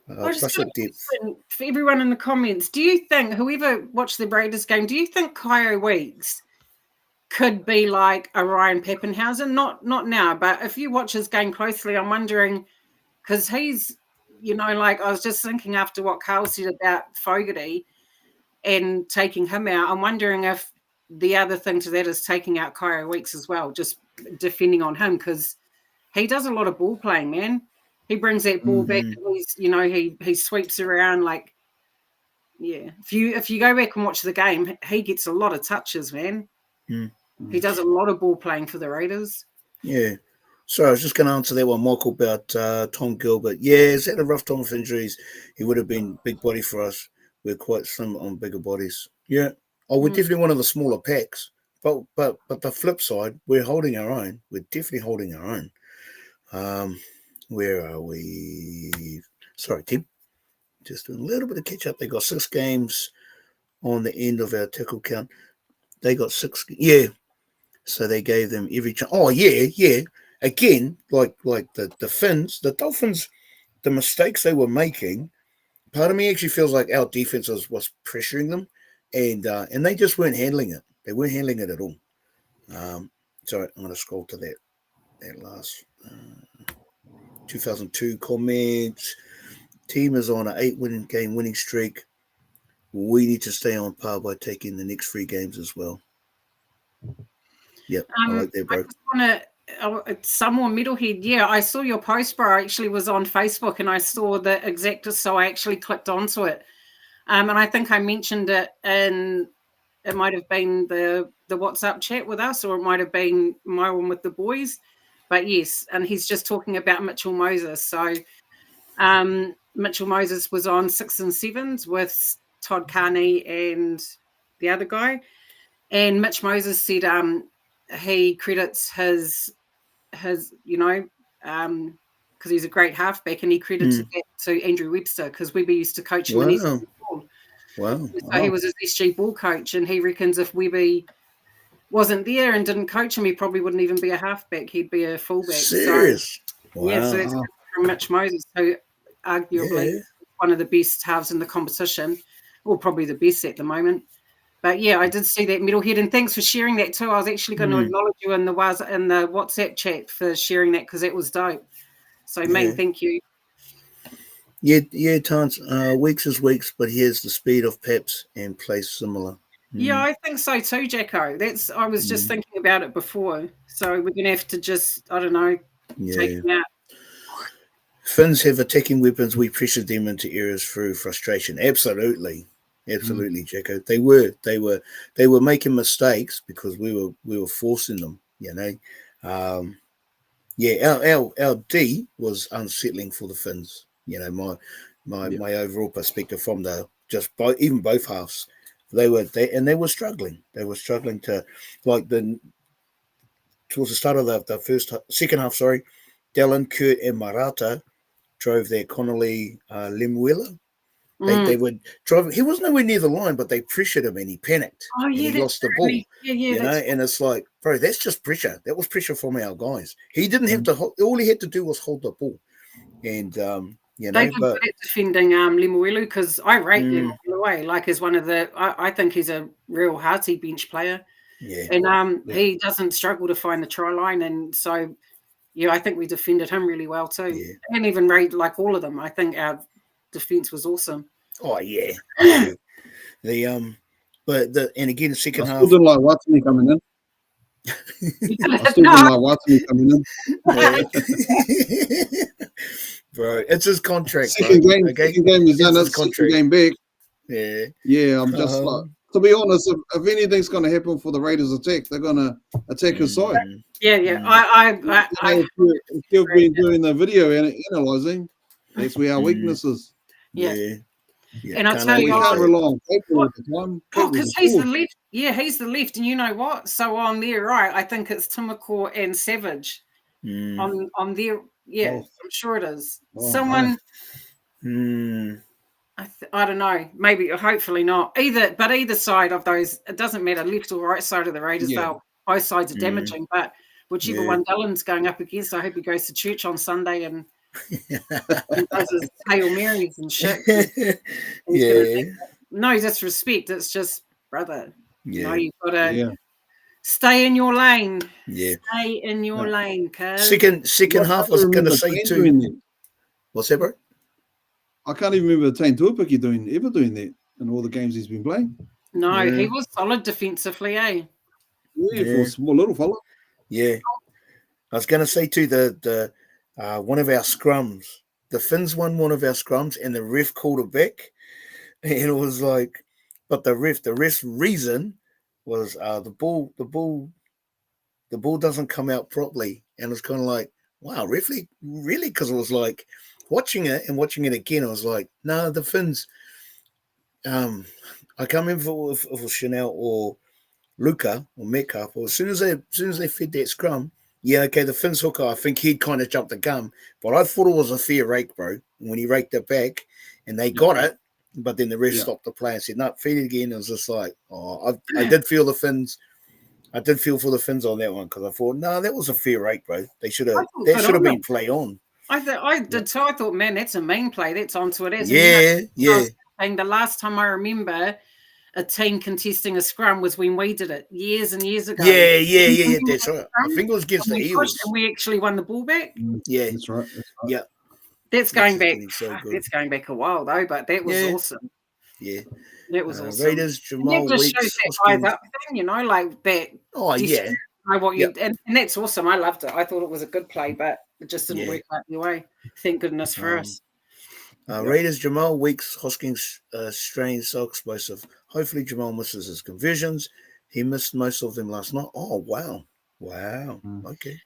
I just
Plus
got
the
a
depth.
question for everyone in the comments. Do you think, whoever watched the Raiders game, do you think Kyle Weeks could be like a Ryan Pappenhausen? Not now, but if you watch his game closely, I'm wondering, because he's, you know, like I was just thinking after what Carl said about Fogarty and taking him out, I'm wondering if the other thing to that is taking out Kyle Weeks as well, just defending on him, because he does a lot of ball playing, man. He brings that ball back. And he's, you know, he sweeps around like, yeah. If you go back and watch the game, he gets a lot of touches, man. He does a lot of ball playing for the Raiders.
Yeah. Sorry, I was just going to answer that one, Michael, about Tom Gilbert. Yeah, he's had a rough time with injuries. He would have been big body for us. We're quite slim on bigger bodies. Yeah. Oh, we're definitely one of the smaller packs. But the flip side, we're holding our own. We're definitely holding our own. Where are we? Sorry, Tim. Just doing a little bit of catch up. They got 6 games on the end of our tackle count. They got 6. Yeah. So they gave them every chance. Oh, yeah. Again, like the Finns, the Dolphins, the mistakes they were making, part of me actually feels like our defense was pressuring them, and they just weren't handling it. They weren't handling it at all. Sorry, I'm going to scroll to that last 2002 comments. Team is on an 8-game winning streak. We need to stay on par by taking the next 3 games as well. Yep, I like that, bro.
I just want to, some more metalhead. Yeah, I saw your post, bro. I actually was on Facebook and I saw the exacta, so I actually clicked onto it. And I think I mentioned it in, it might have been the WhatsApp chat with us, or it might have been my one with the boys. But yes, and he's just talking about Mitchell Moses. So Mitchell Moses was on 6 and 7s with Todd Carney and the other guy. And Mitch Moses said he credits his you know, because he's a great halfback, and he credited that to Andrew Webster, because Webber used to coach him in SG Ball.
Wow.
So he was his SG Ball coach, and he reckons if Webby wasn't there and didn't coach him, he probably wouldn't even be a halfback. He'd be a fullback.
Serious?
So,
wow.
Yeah, so that's from Mitch Moses, who arguably one of the best halves in the competition, or probably the best at the moment. But yeah, I did see that metalhead, and thanks for sharing that too. I was actually going to acknowledge you in the WhatsApp chat for sharing that, because it was dope. So, man, thank you.
Yeah, Tance. Weeks is weeks, but he has the speed of Peps and plays similar.
Yeah, I think so too, Jacko. I was just thinking about it before. So we're going to have to just, I don't know, take him out.
Finns have attacking weapons. We pressured them into areas through frustration. Absolutely, Jacko. They were making mistakes because we were forcing them. You know, our D was unsettling for the Finns. You know, my overall perspective from even both halves, they were struggling. They were struggling to, like, towards the start of the second half. Sorry, Dallin, Kurt, and Marata drove their Connolly Lemuela. They would drive. He was nowhere near the line, but they pressured him and he panicked.
Oh, yeah,
and he lost the ball.
Yeah,
you know, and it's like, bro, that's just pressure. That was pressure from our guys. He didn't have to. All he had to do was hold the ball, and you know.
They've been good at defending Lemuelu, because I rate Lemuelu like as one of the. I think he's a real hearty bench player.
Yeah,
and he doesn't struggle to find the try line, and so. Yeah, I think we defended him really well too. Yeah. And even rate like all of them. I think our defense was awesome.
Oh yeah. And again, the second half.
I still didn't like Watson coming in. I still didn't like Watson coming in.
bro. It's his contract, bro.
Second game,
Okay,
second game he's done
It's
it.
his
Second
contract.
game back.
Yeah,
Yeah, I'm just like, to be honest, if anything's going to happen for the Raiders attack, they're going to attack his side.
Yeah.
If you've been doing the video and analysing, that's where our weakness is.
Yeah.
Yeah.
And I'll tell
We
you
can't
what,
rely on people all the time.
because he's the left. Yeah, he's the left. And you know what? So on there, right, I think it's Timoko and Savage on there. Yeah, I'm sure it is. Someone, I don't know, maybe, hopefully not. Either side of those, it doesn't matter, left or right side of the Raiders, both sides are damaging. But whichever one Dylan's going up against, I hope he goes to church on Sunday and does his Hail Marys and shit. No disrespect, it's just, brother, you know, you've got to stay in your lane.
Yeah.
Stay in your lane, cuz.
Second half, I was going to say too. What's that, bro?
I can't even remember Tane Tuapiki ever doing that in all the games he's been playing.
No, he was solid defensively, eh?
Yeah, for a small little fella.
Yeah. I was going to say too, the one of our scrums, the Finns won one of our scrums and the ref called it back. And it was like, but the ref's reason was the ball doesn't come out properly. And it's kind of like, wow, really? Because it was like watching it again, I was like, no, the Finns, I can't remember if it was Chanel or Luca or Metcalf, or as soon as they fed that scrum, the Finns hooker, I think he'd kind of jumped the gun, but I thought it was a fair rake, bro. When he raked it back and they got it, but then the ref stopped the play and said, no, feed it again. It was just like, I did feel the Finns. I did feel for the Finns on that one because I thought, no, that was a fair rake, bro. That should have been play on.
I did too. I thought, man, that's a main play. That's onto it.
And
the last time I remember a team contesting a scrum was when we did it years and years ago.
Yeah. That's right. I think it was against the Eels.
And we actually won the ball back.
Yeah,
that's right.
Yeah.
That's going back. That's going back a while though, but that was awesome.
Yeah,
that was awesome.
Raiders, Jamal
Weeks,
shows
that eyes up thing, you know, like that.
Oh yeah,
know what you and that's awesome. I loved it. I thought it was a good play, but it just didn't work out your way. Thank goodness for us.
Raiders, Jamal Weeks, Hoskins strained, so explosive. Hopefully Jamal misses his conversions. He missed most of them last night. Oh wow, okay.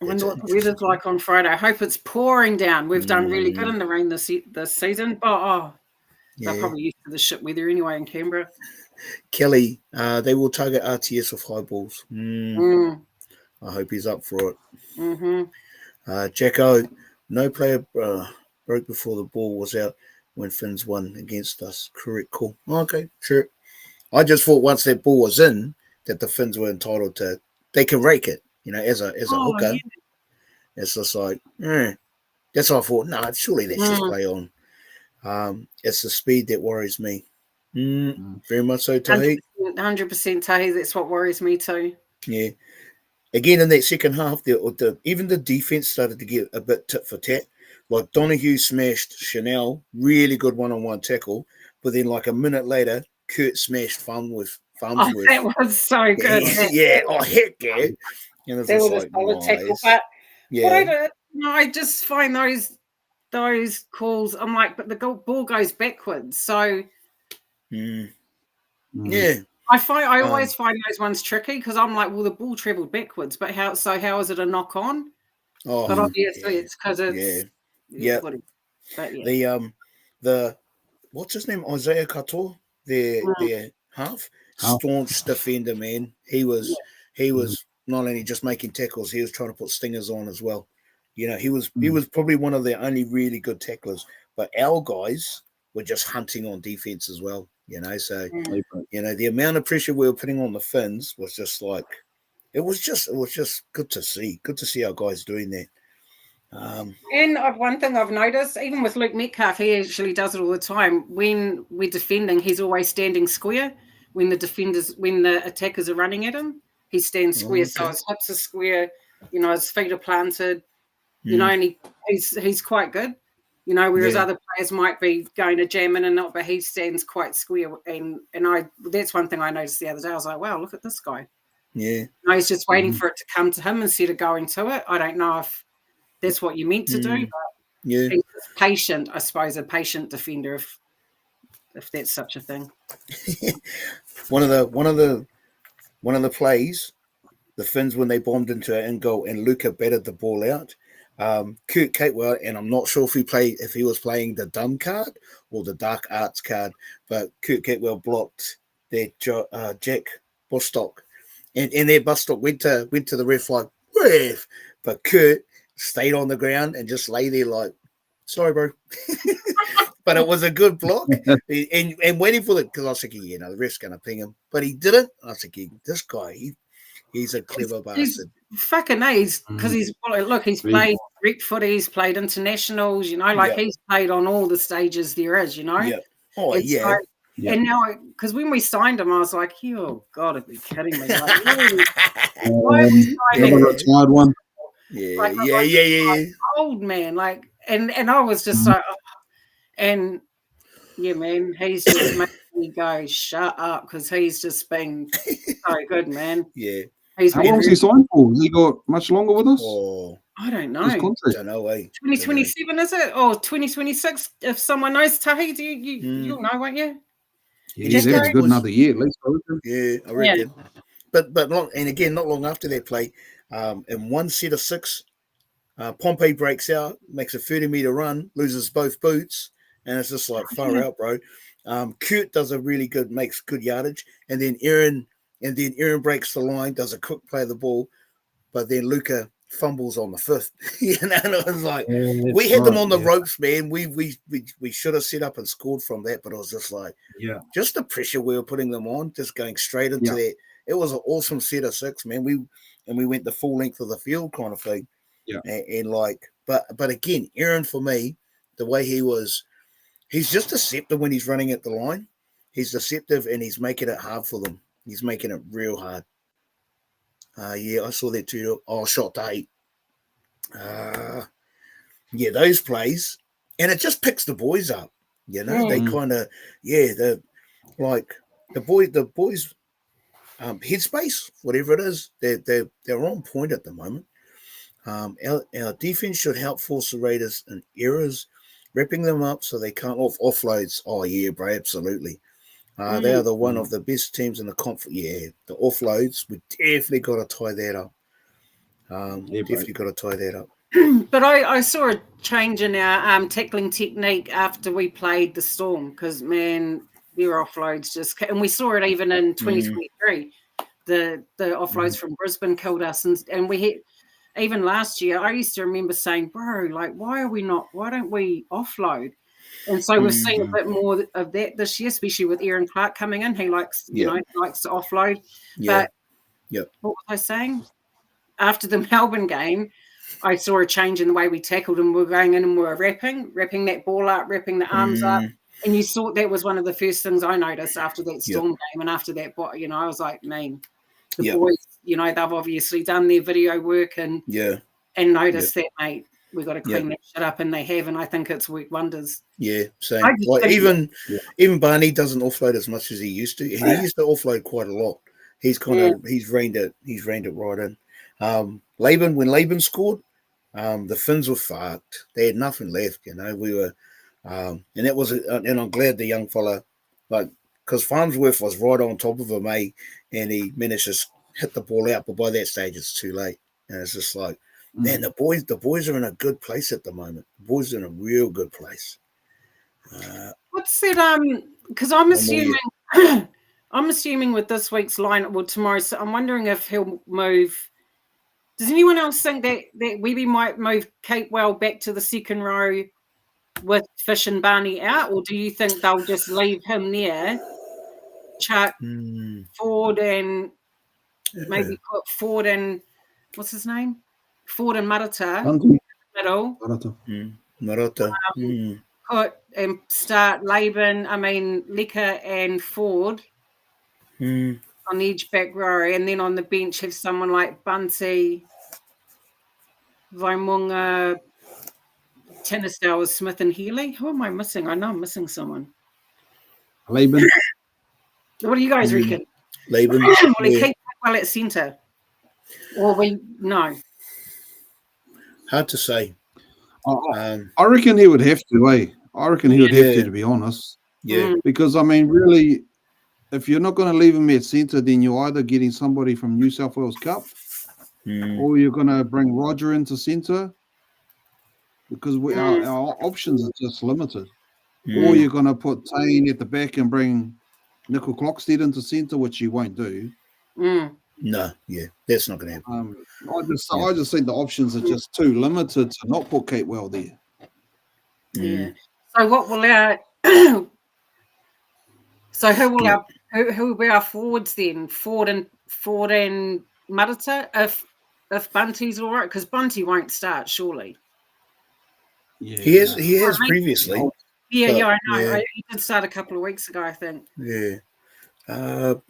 I wonder what the weather's like on Friday. I hope it's pouring down. We've done really good in the rain this season, but they're probably used to the shit weather anyway in Canberra.
Kelly, they will target RTS with high balls. I hope he's up for it. Jacko, no player broke before the ball was out when Finns won against us. Correct call. Okay, sure. I just thought once that ball was in, that the Finns were entitled to, they can rake it, you know, as a hooker. Yeah. It's just like, that's what I thought. No, surely that's just play on. It's the speed that worries me. Very much so, Tahi.
100% Tahi. That's what worries me too.
Yeah. Again, in that second half, even the defense started to get a bit tit for tat. Like Donahue smashed Chanel, really good one-on-one tackle, but then like a minute later, Kurt smashed Farnsworth.
That was so good.
Heck yeah. And it was
like, a solid tackle, but whatever. I just find those calls. I'm like, but the ball goes backwards, so
yeah.
I always find those ones tricky because I'm like, well, the ball travelled backwards, but how is it a knock on? But obviously it's because it's
But the what's his name, Isaiah Katoa, their half staunch defender, man. He was not only just making tackles, he was trying to put stingers on as well. You know, he was probably one of the only really good tacklers. But our guys were just hunting on defense as well. You know, so you know the amount of pressure we were putting on the Finns was just like it was just good to see. Good to see our guys doing that.
And one thing I've noticed, even with Luke Metcalf, he actually does it all the time. When we're defending, he's always standing square. When the attackers are running at him, he stands square. So his hips are square, you know, his feet are planted, you know, and he's quite good, you know, whereas other players might be going to jam in and not, but he stands quite square. And that's one thing I noticed the other day. I was like, wow, look at this guy.
Yeah.
You know, he's just waiting for it to come to him instead of going to it. I don't know if that's what you meant to do.
Yeah.
He's just patient, I suppose, a patient defender, if that's such a thing.
One of the plays, the Finns when they bombed into an in goal and Luca batted the ball out. Kurt Capewell, and I'm not sure if he was playing the dumb card or the dark arts card, but Kurt Capewell blocked their Jack Bostock, and their Bostock went to the ref like ref, but Kurt stayed on the ground and just lay there like, sorry, bro. But it was a good block, and waiting for it because I was thinking, the ref's gonna ping him, but he didn't. I was thinking, this guy, he's a clever bastard.
Fucking A's because he's played rep footy, he's played internationals, he's played on all the stages there is,
Yeah. Oh,
it's
yeah.
Like, and now, because when we signed him, I was like, oh God, I'd be kidding me. Like, why are we signing
a retired one?
Yeah.
Old man, like, and I was just like, and yeah, man, he's just making me go, shut up, because he's just been so good, man.
Yeah.
How long's he signed for? Has he got much longer with us?
Oh,
I don't know.
Don't know,
2027 is it? Or 2026? If someone knows, Tahi, you'll know, won't you?
Yeah, he's a good another year at least.
Yeah, I reckon. But not long after that play, in one set of 6, Pompey breaks out, makes a 30-meter run, loses both boots, and it's just like far out, bro. Kurt does makes good yardage, and then Aaron breaks the line, does a quick play of the ball, but then Luca fumbles on the 5th. And it was like we had them on the ropes, man. We should have set up and scored from that, but it was just like just the pressure we were putting them on, just going straight into that. It was an awesome set of 6, man. We went the full length of the field kind of thing. Yeah. And but again, Aaron, for me, the way he's just deceptive when he's running at the line. He's deceptive and he's making it hard for them. He's making it real hard. I saw that too. Oh, shot to 8. Those plays. And it just picks the boys up. They kind of, they're like the boys headspace, whatever it is, they're on point at the moment. Our defense should help force the Raiders in errors, ripping them up so they can't offloads. Oh yeah, bro, absolutely. They are one of the best teams in the conference. Yeah, the offloads, we definitely got to tie that up. Definitely got to tie that up.
But I saw a change in our tackling technique after we played the Storm because, man, their offloads just... And we saw it even in 2023. The offloads from Brisbane killed us. And we had... Even last year, I used to remember saying, bro, like, why don't we offload? And so we've seen a bit more of that this year, especially with Aaron Clark coming in. He likes, likes to offload.
Yeah.
But what was I saying? After the Melbourne game, I saw a change in the way we tackled and we're going in and we're wrapping that ball up, wrapping the arms up. And you saw that was one of the first things I noticed after that Storm game and after that, I was like, man, the boys, they've obviously done their video work and noticed that, mate, we've got to clean that shit up, and they have, and I think it's worked wonders. Yeah, same.
Like even Barney doesn't offload as much as he used to. He used to offload quite a lot. He's he's reined it right in. When Laban scored, the Finns were fucked. They had nothing left, we were and that was and I'm glad the young fella, because Farnsworth was right on top of him, and he managed to hit the ball out, but by that stage it's too late. And it's just like, man, the boys are in a good place at the moment. The boys are in a real good place.
What's that? Because I'm assuming with this week's lineup, well, tomorrow, so I'm wondering if he'll move. Does anyone else think that Webby might move Capewell back to the second row with Fish and Barney out, or do you think they'll just leave him there, chuck Ford and maybe put Ford and what's his name? Ford and Marata in the middle.
Marata.
Put and start Leka and Ford on the edge back row, and then on the bench have someone like Bunty, Vaimunga, Tinnisdale, Smith and Healy. Who am I missing? I know I'm missing someone.
Laban.
What do you guys reckon?
Laban.
Will he keep well at centre? Or no?
Hard to say.
I reckon he would have to, I reckon he would have to be honest.
Yeah.
Because, I mean, really, if you're not going to leave him at centre, then you're either getting somebody from New South Wales Cup or you're going to bring Roger into centre because our options are just limited. Or you're going to put Tane at the back and bring Nickel Clockstead into centre, which you won't do.
No, yeah, that's not going to happen.
I just think the options are just too limited to not put Kate Well there.
Yeah. So what will our who will be our forwards then? Ford and Marata if Bunty's all right, because Bunty won't start surely.
Yeah,
he has previously.
Yeah, I know. Yeah. He did start a couple of weeks ago, I think.
Yeah.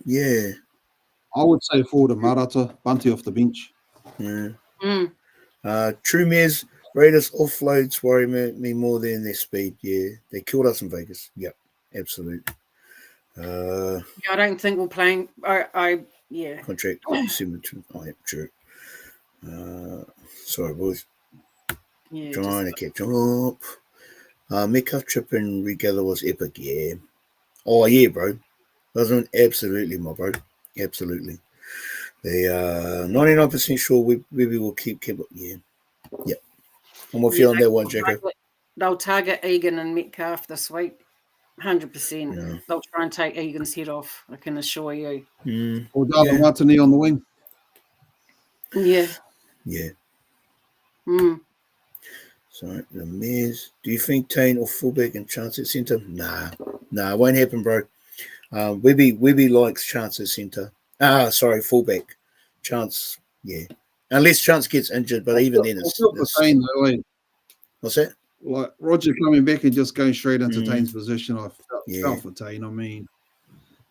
Yeah.
I would say Ford and Marata, Bunty off the bench.
Yeah. True Mares, Raiders offloads worry me more than their speed. Yeah, they killed us in Vegas. Yep, absolutely.
I don't think we're playing.
Contract 7. Oh, yeah, true. Sorry, boys.
Yeah,
Trying to catch up. Metcalf trip and regather was epic. Yeah. Oh yeah, bro. Wasn't absolutely, my bro. Absolutely. They 99% sure we will keep. Yeah. Yep. I'm with you on that one, Jacob.
They'll target Egan and Metcalf this week. 100%. Yeah. They'll try and take Egan's head off, I can assure you.
Or Darwin Watani on the wing.
Yeah.
Yeah. So the Mares. Do you think Tane or fullback and chance at centre? Nah, it won't happen, bro. Webby likes chance at centre. Fullback. Chance, yeah. Unless Chance gets injured, but even then it's
Tane, though,
what's that?
Like Roger coming back and just going straight into Tane's position, I felt for Tane. I mean,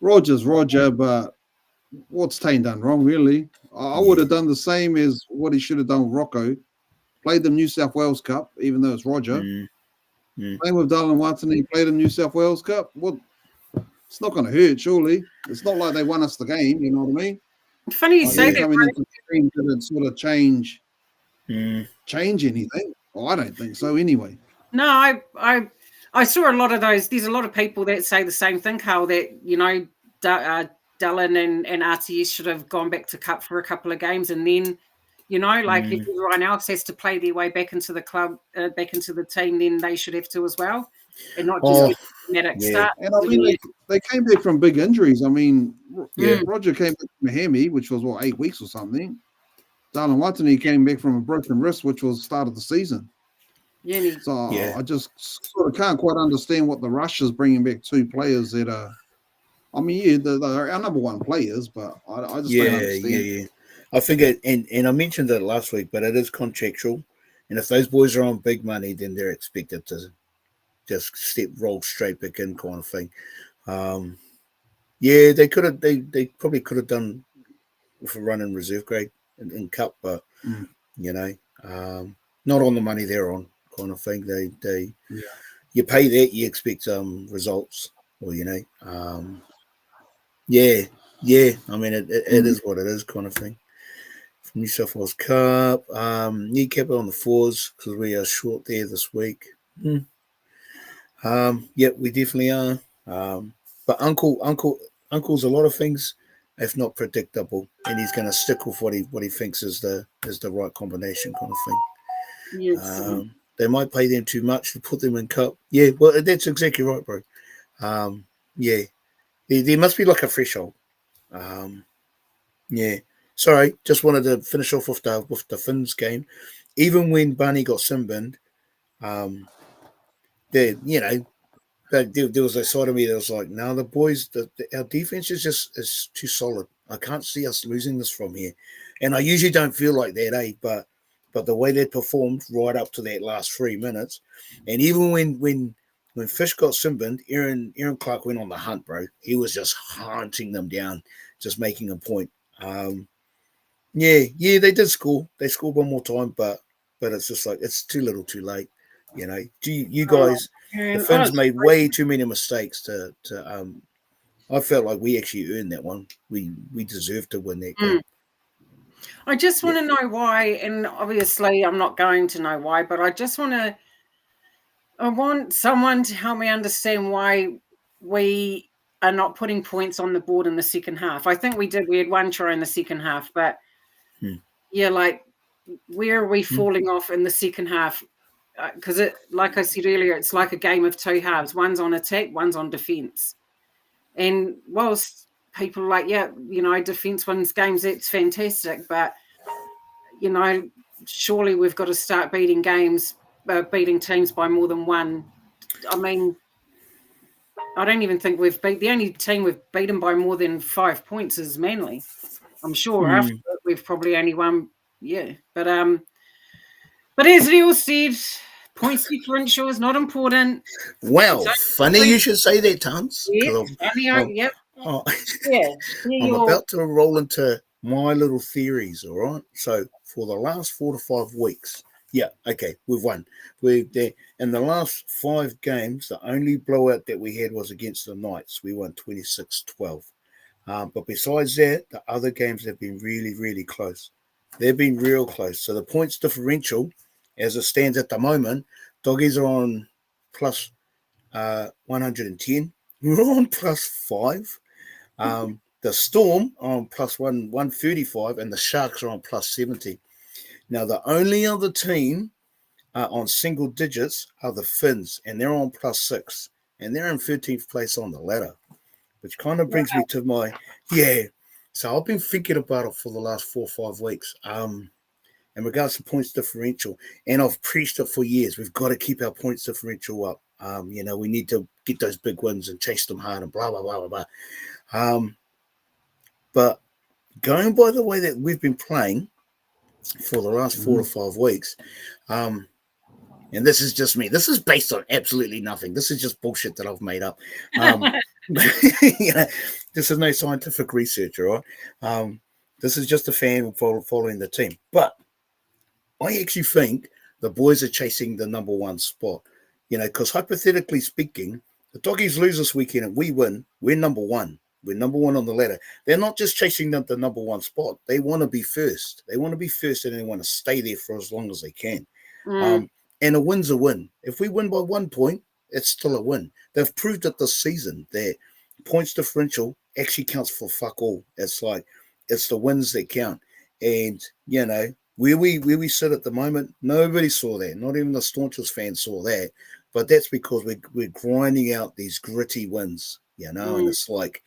Roger's Roger, but what's Tane done wrong, really? I would have done the same as what he should have done with Rocco. Played the New South Wales Cup, even though it's Roger. Same with Darwin Watani, played the New South Wales Cup. Well, it's not going to hurt, surely. It's not like they won us the game, you know what I mean?
Funny you say that.
Coming into the team didn't sort of change anything. Oh, I don't think so anyway.
No, I saw a lot of those. There's a lot of people that say the same thing, Carl, that, you know, Dallin and RTS should have gone back to Cup for a couple of games, and then, you know, like if everyone else has to play their way back into the club, back into the team, then they should have to as well, and not just automatic start.
And I mean, they came back from big injuries. I mean, Roger came back from a hammy, which was 8 weeks or something. Darwin Watani came back from a broken wrist, which was the start of the season. I just sort of can't quite understand what the rush is bringing back 2 players that are. I mean, they're our number 1 players, but I just don't understand.
Yeah. I think and I mentioned it last week, but it is contractual, and if those boys are on big money, then they're expected to just roll straight back in, kind of thing. They could have. They probably could have done with a run in reserve grade in Cup, but you know, not on the money they're on, kind of thing. They you pay that, you expect results, or you know, I mean, it is what it is, kind of thing. From New South Wales Cup, new capital on the 4s because we are short there this week. We definitely are. But Uncle's a lot of things, if not predictable, and he's going to stick with what he thinks is the right combination, kind of thing.
Yes.
They might pay them too much to put them in Cup. Yeah, well, that's exactly right, bro. There must be like a threshold. Sorry, just wanted to finish off with the Finns game. Even when Barney got sin-binned, there was a side of me that was like, no, the boys, our defense is too solid. I can't see us losing this from here. And I usually don't feel like that, But the way they performed right up to that last 3 minutes, and even when Fish got sin-binned, Aaron Clark went on the hunt, bro. He was just hunting them down, just making a point. They did score. They scored one more time, but it's just like it's too little, too late. You know, you guys, the Finns made way too many mistakes to. I felt like we actually earned that one. We deserved to win that game.
I just want to know why, and obviously I'm not going to know why, but I want someone to help me understand why we are not putting points on the board in the second half. I think we did. We had one try in the second half, but yeah, like where are we falling off in the second half? Because like I said earlier, it's like a game of two halves. One's on attack, one's on defense. And whilst people are like, yeah, defense wins games, that's fantastic, but surely we've got to start beating teams by more than one. I mean, I don't even think the only team we've beaten by more than 5 points is Manly. I'm sure after that we've probably only won, But as Neil said, points differential is not important.
Well, funny you should say that, Tons.
Yeah, funny. Yep.
I'm about to roll into my little theories, all right? So for the last 4 to 5 weeks, we've won. In the last 5 games, the only blowout that we had was against the Knights. We won 26-12. But besides that, the other games have been really, really close. They've been real close. So the points differential, as it stands at the moment, Doggies are on plus 110. We're on plus 5. The Storm are on plus 135, and the Sharks are on plus 70. Now, the only other team on single digits are the Finns, and they're on plus 6, and they're in 13th place on the ladder, which kind of brings me to my, So I've been thinking about it for the last 4 or 5 weeks. In regards to points differential, and I've preached it for years. We've got to keep our points differential up. We need to get those big wins and chase them hard and blah, blah, blah, blah, blah. But going by the way that we've been playing for the last 4 to 5 weeks, and this is just me. This is based on absolutely nothing. This is just bullshit that I've made up. This is no scientific research, all right? This is just a fan following the team. But I actually think the boys are chasing the number 1 spot, because hypothetically speaking, the Doggies lose this weekend and we win, we're number 1. We're number 1 on the ladder. They're not just chasing the number 1 spot. They want to be first. They want to be first, and they want to stay there for as long as they can. And a win's a win. If we win by 1 point, it's still a win. They've proved it this season that points differential actually counts for fuck all. It's like it's the wins that count. And, where we sit at the moment, nobody saw that. Not even the staunchest fans saw that. But that's because we're grinding out these gritty wins, and it's like,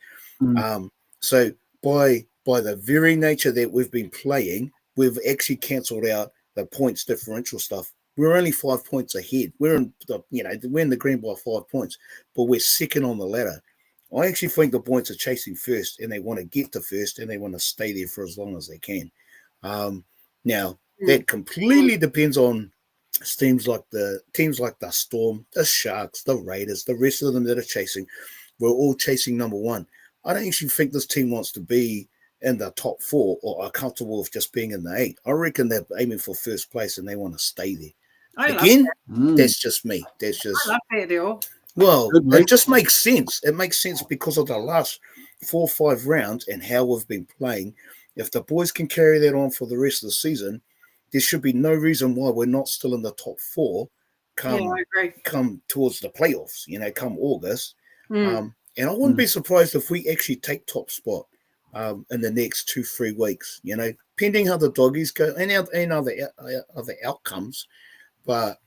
so by the very nature that we've been playing, we've actually cancelled out the points differential stuff. We're only 5 points ahead. We're in the green by 5 points, but we're second on the ladder. I actually think the points are chasing first, and they want to get to first, and they want to stay there for as long as they can. Now that completely depends on teams like the Storm, the Sharks, the Raiders, the rest of them that are chasing. We're all chasing number 1. I don't actually think this team wants to be in the top 4 or are comfortable with just being in the 8. I reckon they're aiming for first place and they want to stay there. That's just me. That's just.
I love that deal.
Well, it just makes sense. It makes sense because of the last 4 or 5 rounds and how we've been playing. If the boys can carry that on for the rest of the season, there should be no reason why we're not still in the top 4 come towards the playoffs, come August. And I wouldn't be surprised if we actually take top spot in the next 2-3 weeks, pending how the Doggies go and other outcomes. But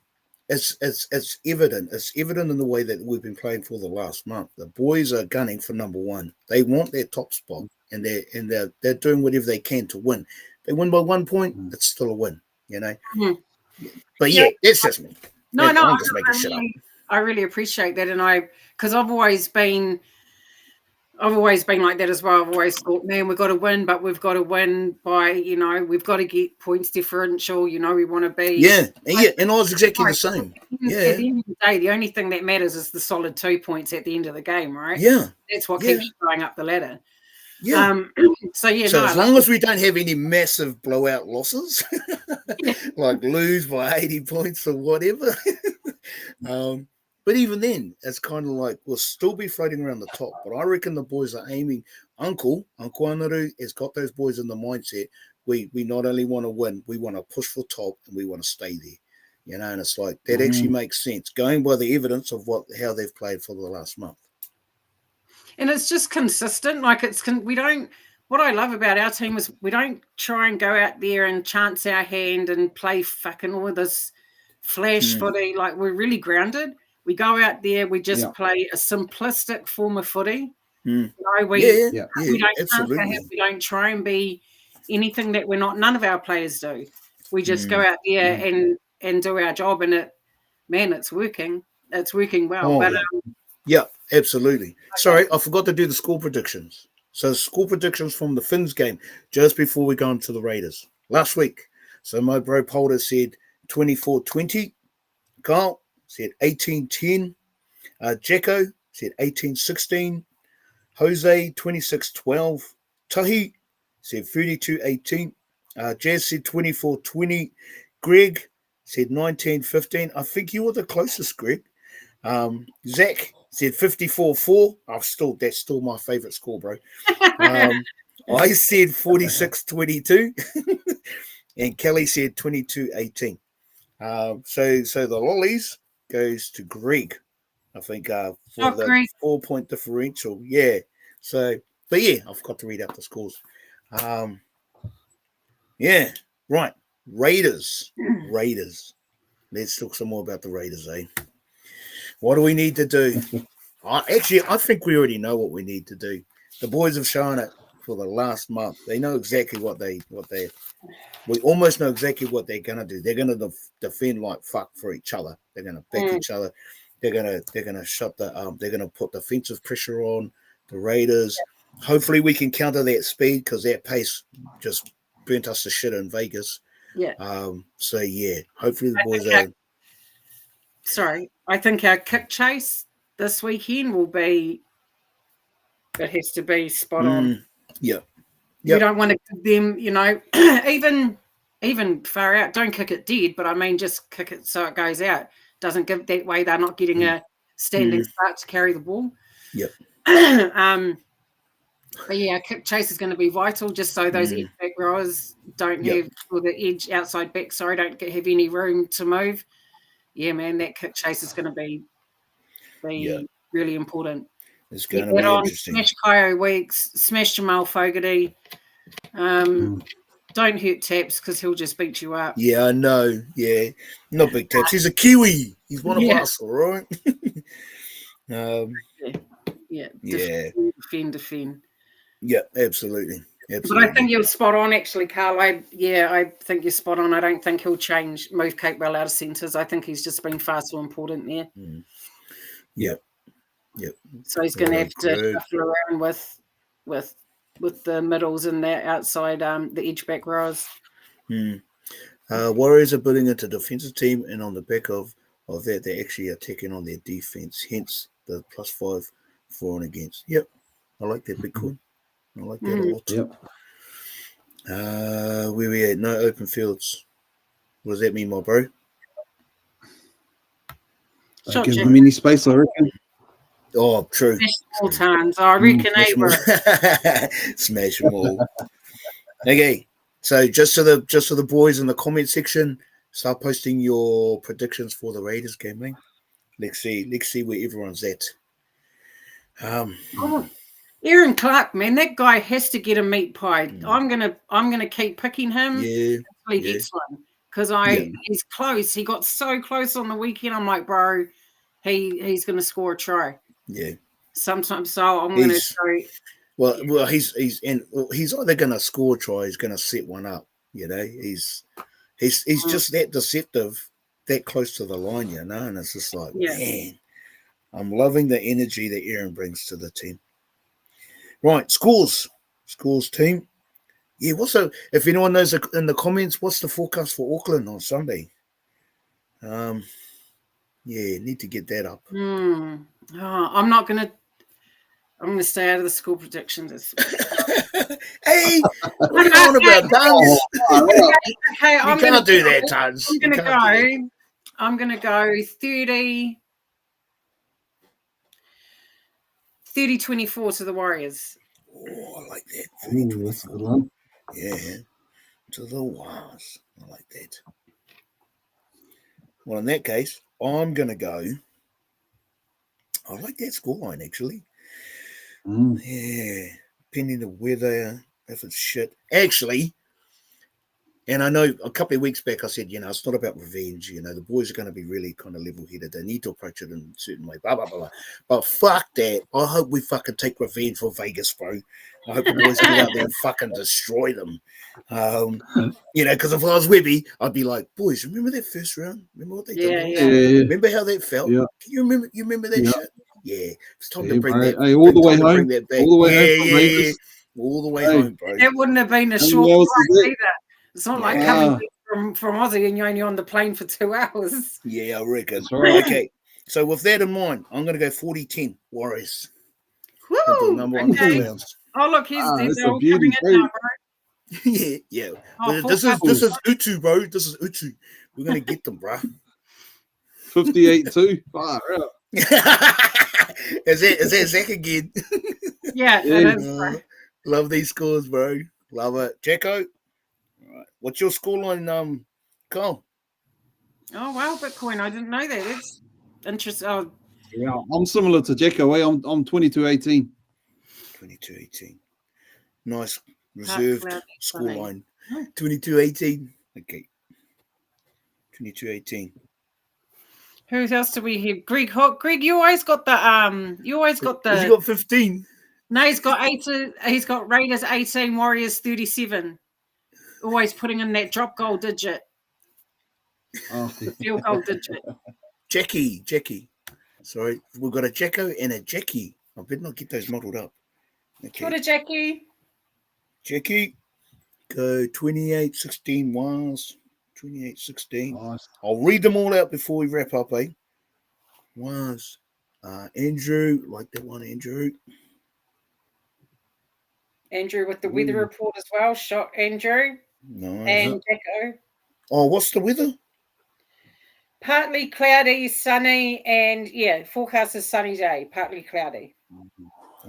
it's evident. It's evident in the way that we've been playing for the last month. The boys are gunning for number 1. They want their top spot, and they're doing whatever they can to win. They win by 1 point, it's still a win, But it's just me. I'm just making shit up.
I really appreciate that, and because I've always been like that as well. I've always thought, man, we've got to win, but we've got to win by, we've got to get points differential. We want to be.
And I was exactly the same.
At the end of the day, the only thing that matters is the solid 2 points at the end of the game, right?
Yeah.
That's what keeps you going up the ladder.
Yeah.
So
as long as we don't have any massive blowout losses, like lose by 80 points or whatever. But even then, it's kind of like we'll still be floating around the top. But I reckon the boys are aiming. Uncle Anaru has got those boys in the mindset. We not only want to win, we want to push for top and we want to stay there. You know, and it's like that actually makes sense going by the evidence of how they've played for the last month.
And it's just consistent. Like we don't. What I love about our team is we don't try and go out there and chance our hand and play fucking all this flash footy. Like we're really grounded. We go out there, we just play a simplistic form of footy. You know, we don't
absolutely.
We don't try and be anything that we're not. None of our players do. We just go out there and do our job, and it's working. It's working well.
Oh,
but
yeah, absolutely. Sorry, I forgot to do the score predictions. So score predictions from the Finns game just before we go into the Raiders last week. So my bro Polder said 24-20. Carl said 18-10. Jacko said 18-16. Jose 26-12. Tahi said 32-18. Jazz said 24-20. Greg said 19-15. I think you were the closest, Greg. Zach said 54-4. That's still my favorite score, bro. I said 46-22. And Kelly said 22-18. So the lollies goes to Greg, I think, for the 4-point differential. Yeah. So, but yeah, I forgot to read out the scores. Yeah, right. Raiders. Let's talk some more about the Raiders, eh? What do we need to do? I think we already know what we need to do. The boys have shown it for the last month. They know exactly we almost know exactly what they're gonna do. They're gonna defend like fuck for each other. They're gonna back each other. They're gonna shut they're gonna put defensive pressure on the Raiders. Hopefully we can counter that speed because that pace just burnt us to shit in Vegas.
Yeah.
So yeah, hopefully the boys are.
Sorry, I think our kick chase this weekend will be. It has to be spot on.
Yeah.
We don't want to give them, you know, even far out. Don't kick it dead, but I mean, just kick it so it goes out. Doesn't give that way. They're not getting a standing start to carry the ball.
Yep.
But yeah, kick chase is going to be vital, just so those edge back rowers don't have, or the edge outside back, don't have any room to move. Yeah, man, that kick chase is going to be really important.
It's going to be interesting.
Smash Kyo Weeks, smash Jamal Fogarty. Don't hurt Taps because he'll just beat you up.
Yeah, I know. Yeah, not big Taps. He's a Kiwi. He's one of us, all right?
Defend.
Yeah, absolutely.
But I think you're spot on, actually, Carl. I think you're spot on. I don't think he'll move Capewell out of centres. I think he's just been far too important there.
Yep.
So he's going to have to shuffle around with the middles and that outside the edge back rows.
Warriors are building into defensive team, and on the back of that, they actually are taking on their defense. Hence the +5 for and against. Yep, I like that, Bitcoin. I like that a lot.
Yep.
Where we at? No open fields. What does that mean, my bro?
Give them any space, I reckon.
Oh, true.
Smash all times. I reckon they were.
Smash them all. Okay, so just to the boys in the comment section, start posting your predictions for the Raiders game, mate. Let's see where everyone's at.
Aaron Clark, man, that guy has to get a meat pie. I'm gonna keep picking him. He gets one because he's close. He got so close on the weekend. I'm like, bro, he's gonna score a try.
Yeah.
Sometimes, so I'm gonna go.
Well, he's either gonna score a try, he's gonna set one up. You know, he's just that deceptive, that close to the line. You know, and it's just like, man, I'm loving the energy that Aaron brings to the team. Right, scores team. Yeah, if anyone knows in the comments, what's the forecast for Auckland on Sunday? Need to get that up.
I'm gonna stay out of the school predictions.
Hey, what are you on about, Tons?
Okay,
you can't do that, Tons.
I'm gonna go 30-24 to the Warriors.
Oh, I like that.
Ooh, that's a good one.
Yeah, to the wires. I like that. Well, in that case, I'm going to go. I like that scoreline, actually.
Mm.
Yeah, depending on weather, if it's shit. Actually, and I know a couple of weeks back I said, it's not about revenge. The boys are going to be really kind of level-headed. They need to approach it in a certain way, blah, blah, blah, blah. But fuck that. I hope we fucking take revenge for Vegas, bro. I hope the boys get out there and fucking destroy them. Because if I was Webby, I'd be like, boys, remember that first round? Remember what they did to us?
Yeah.
Remember how that felt?
Yeah.
Can you remember that shit? Yeah. It's time to bring
bro.
that.
Hey, all the way
time to
home.
bring that back.
All the way home from Vegas.
All the way home, bro.
That wouldn't have been a
How
short
many hours is
flight
it?
either. It's not like coming from Aussie and you're only on the plane for 2 hours.
Yeah, I reckon.
That's right.
Okay, so with that in mind, I'm going to go 40-10 Warriors.
Woo!
Number one, the
Okay.
Clowns.
Oh, look,
that's
they're
a
all
beauty,
coming in now, bro.
yeah.
Oh,
This is Utu, bro. This is Utu. We're going to get them, bro.
58-2. Far out.
Is that Zach again?
Yeah, it is. Bro.
Love these scores, bro. Love it. Jacko, all right. What's your scoreline, Carl?
Oh, wow, Bitcoin. I didn't know that. It's interesting. Oh.
Yeah, I'm similar to Jacko. I'm 22-18.
22-18. Nice reserved scoreline. 22-18. Okay. 22-18.
Who else do we have? Greg Hook. Greg, you always got the
He's got 15.
No, he's got 18. He's got Raiders 18, Warriors 37. Always putting in that drop goal digit.
Oh.
The field goal digit.
Jackie. Sorry, we've got a Jacko and a Jackie. I better not get those muddled up. Okay.
What a Jackie.
Jackie, go 28-16 Wires. 28-16.
Nice.
I'll read them all out before we wrap up, Wires. Andrew, like that one, Andrew.
Andrew with the weather report as well. Shot Andrew.
Nice.
And Jacko.
Oh, what's the weather?
Partly cloudy, sunny, and forecast is sunny day. Partly cloudy.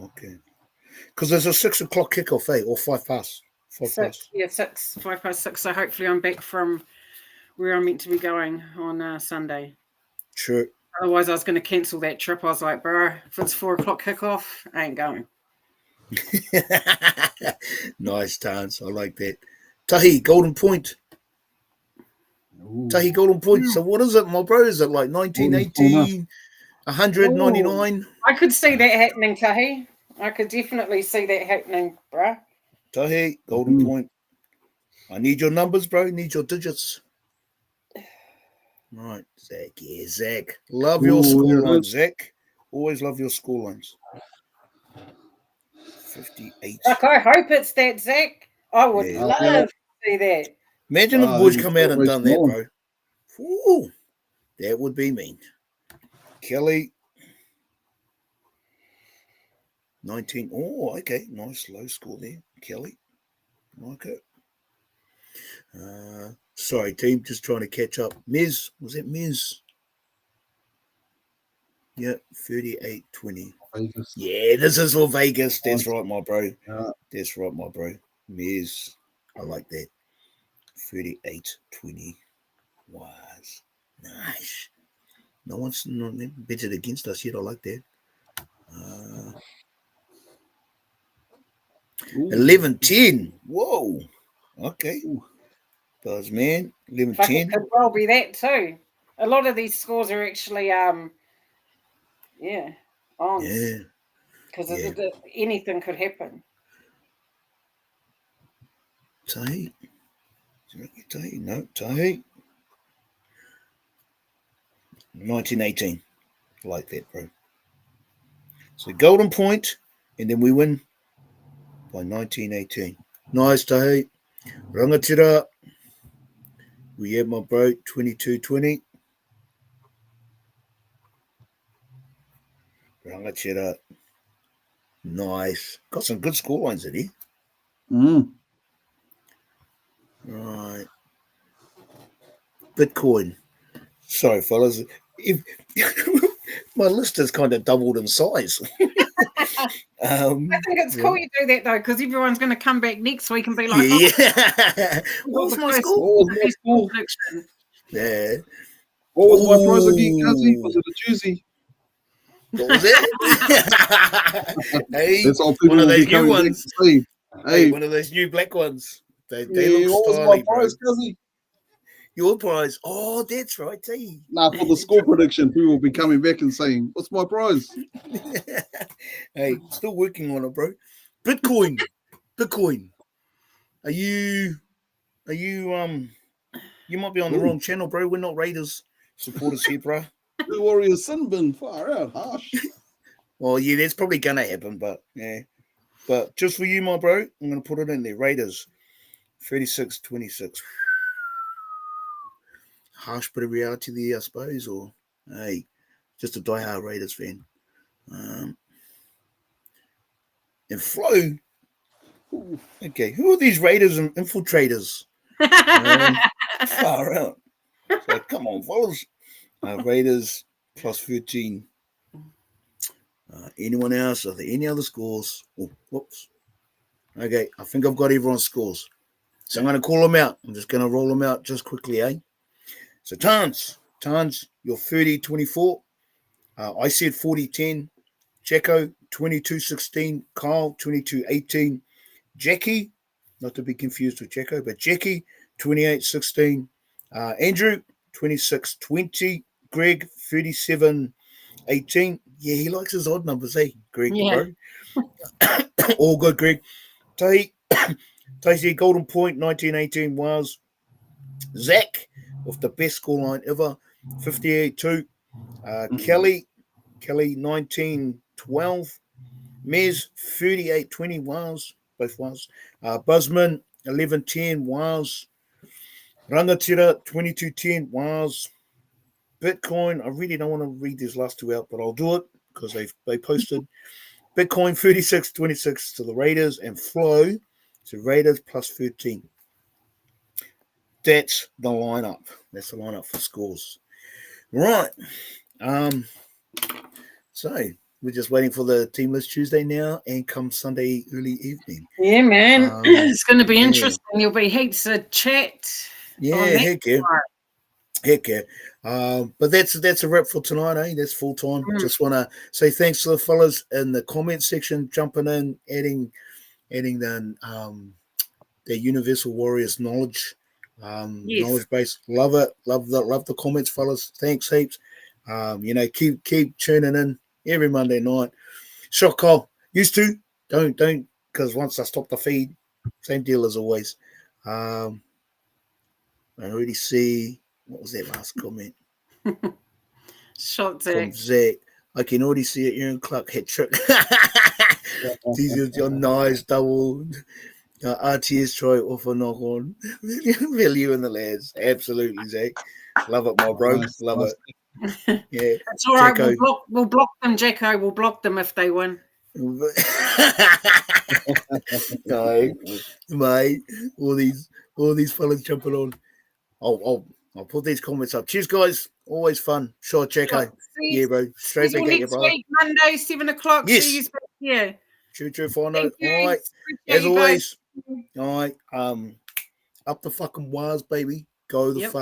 Okay. Because there's a 6 o'clock kickoff, or 5 past. 5 past.
Yeah, 5 past 6. So hopefully I'm back from where I'm meant to be going on Sunday.
Sure.
Otherwise, I was going to cancel that trip. I was like, bro, if it's 4 o'clock kickoff, I ain't going.
Nice dance. I like that. Tahi, Golden Point. Tahi, Golden Point. So what is it, my bro? Is it like 1918, 199?
I could see that happening, Tahi. I could definitely see that happening, bro.
Tahi, Golden Point. I need your numbers, bro. Need your digits. Right, Zach. Yeah, Zach. Love your scorelines, Zach. Always love your scorelines. 58.
Like, I hope it's that, Zach. I would love to see that.
Imagine if the boys come out and done that, bro. Ooh, that would be mean. Kelly. 19. Oh, okay. Nice low score there. Kelly. Like it. Sorry, team. Just trying to catch up. Miz. Was that Miz? Yeah, 38-20.
Vegas.
Yeah, this is for Vegas. That's right, my bro. That's right, my bro. Miz. I like that. 38-20. Wise. Nice. No one's betted against us yet. I like that. 11-10. Whoa. Okay. Does man. 11-10.
It could well be that too. A lot of these scores are actually on. Yeah. Because anything could happen.
Tahi. No, Tahi. 1918. I like that, bro. So Golden Point, and then we win by 1918. Nice, Tahi. Rangatira. We have my bro, 22-20. Rangatira. Nice. Got some good scorelines in here. Right. Bitcoin. Sorry, fellas. My list has kind of doubled in size.
think it's cool you do that though, because everyone's going to come back next week and be like,
yeah.
"Oh,
What's
the
my
first
score?
What was my score?
prediction."
Yeah.
What was my prize again, Cuzzy?
Ooh.
Was it a Juicy?
What was it? Hey,
That's all people
one of
will be
those new
coming back
ones.
to see.
Hey,
Hey,
one of those new black ones. They
yeah,
look
what was my
stylish, bro.
prize, Cuzzy?
Your prize. Oh, that's right, T.
Nah, for the score prediction, people will be coming back and saying, "What's my prize?"
Hey, still working on it, bro. Bitcoin. Are you you might be on the
Ooh.
wrong channel, bro. We're not Raiders supporters here, bro.
The Warrior sin bin, far out, harsh.
Well, yeah, that's probably gonna happen, but yeah. But just for you, my bro, I'm gonna put it in there. Raiders 36-26. Harsh bit of reality there, I suppose, or hey, just a diehard Raiders fan. And Flo. Okay, who are these Raiders and infiltrators? Far out. So come on, fellas. Raiders plus 13. Anyone else? Are there any other scores? Oh, whoops. Okay, I think I've got everyone's scores. So I'm going to call them out. I'm just going to roll them out just quickly, eh? So Tans, you're 30-24. I said 40-10. Jacko, 22-16. Kyle, 22-18. Jackie, not to be confused with Jacko, but Jackie, 28-16. Andrew, 26-20. Greg, 37-18. Yeah, he likes his odd numbers, eh, Greg,
Yeah.
bro? All good, Greg. Tasey, Golden Point, 1918 Wales. Zach, with the best scoreline ever, 58-2. Kelly, 1912. Mez, 38-20 Wales, both Wales. Buzzman, 11-10 Wales. Rangatira, 22-10 Wales. Bitcoin, I really don't want to read these last two out, but I'll do it because they posted. Bitcoin, 36-26 to the Raiders, and Flow to Raiders plus 13. That's the lineup. That's the lineup for scores. Right. So we're just waiting for the team list Tuesday now, and come Sunday early evening.
Yeah, man. It's going to be interesting. There'll be heaps of chat.
Yeah, heck yeah. Heck yeah. But that's a wrap for tonight, eh? That's full time. Just want to say thanks to the fellas in the comment section, jumping in, adding their Universal Warriors knowledge. Knowledge base. Love it. Love the comments, fellas. Thanks heaps. Keep tuning in every Monday night. Shock call. Used to. Don't because once I stop the feed, same deal as always. I already see what was that last comment?
Shot
From
Zach.
Zach. I can already see it. Aaron Clark hat trick. Your nice double. RTS try off a knock on. Value in the lads. Absolutely, Zach. Love it, my bro.
Nice,
Love
nice.
it. Yeah.
It's all right.
Jacko.
We'll block them, Jacko. We'll block them if they win.
No, mate. All these fellas jumping on. I'll put these comments up. Cheers, guys. Always fun. Sure, Jacko. Yeah, bro. Straight back at you,
next
brother.
week, Monday, 7:00.
Yes.
See you back here.
True, final. All right.
Appreciate
As
you
always.
guys.
All right. Up the fucking wires, baby. Go the fuck.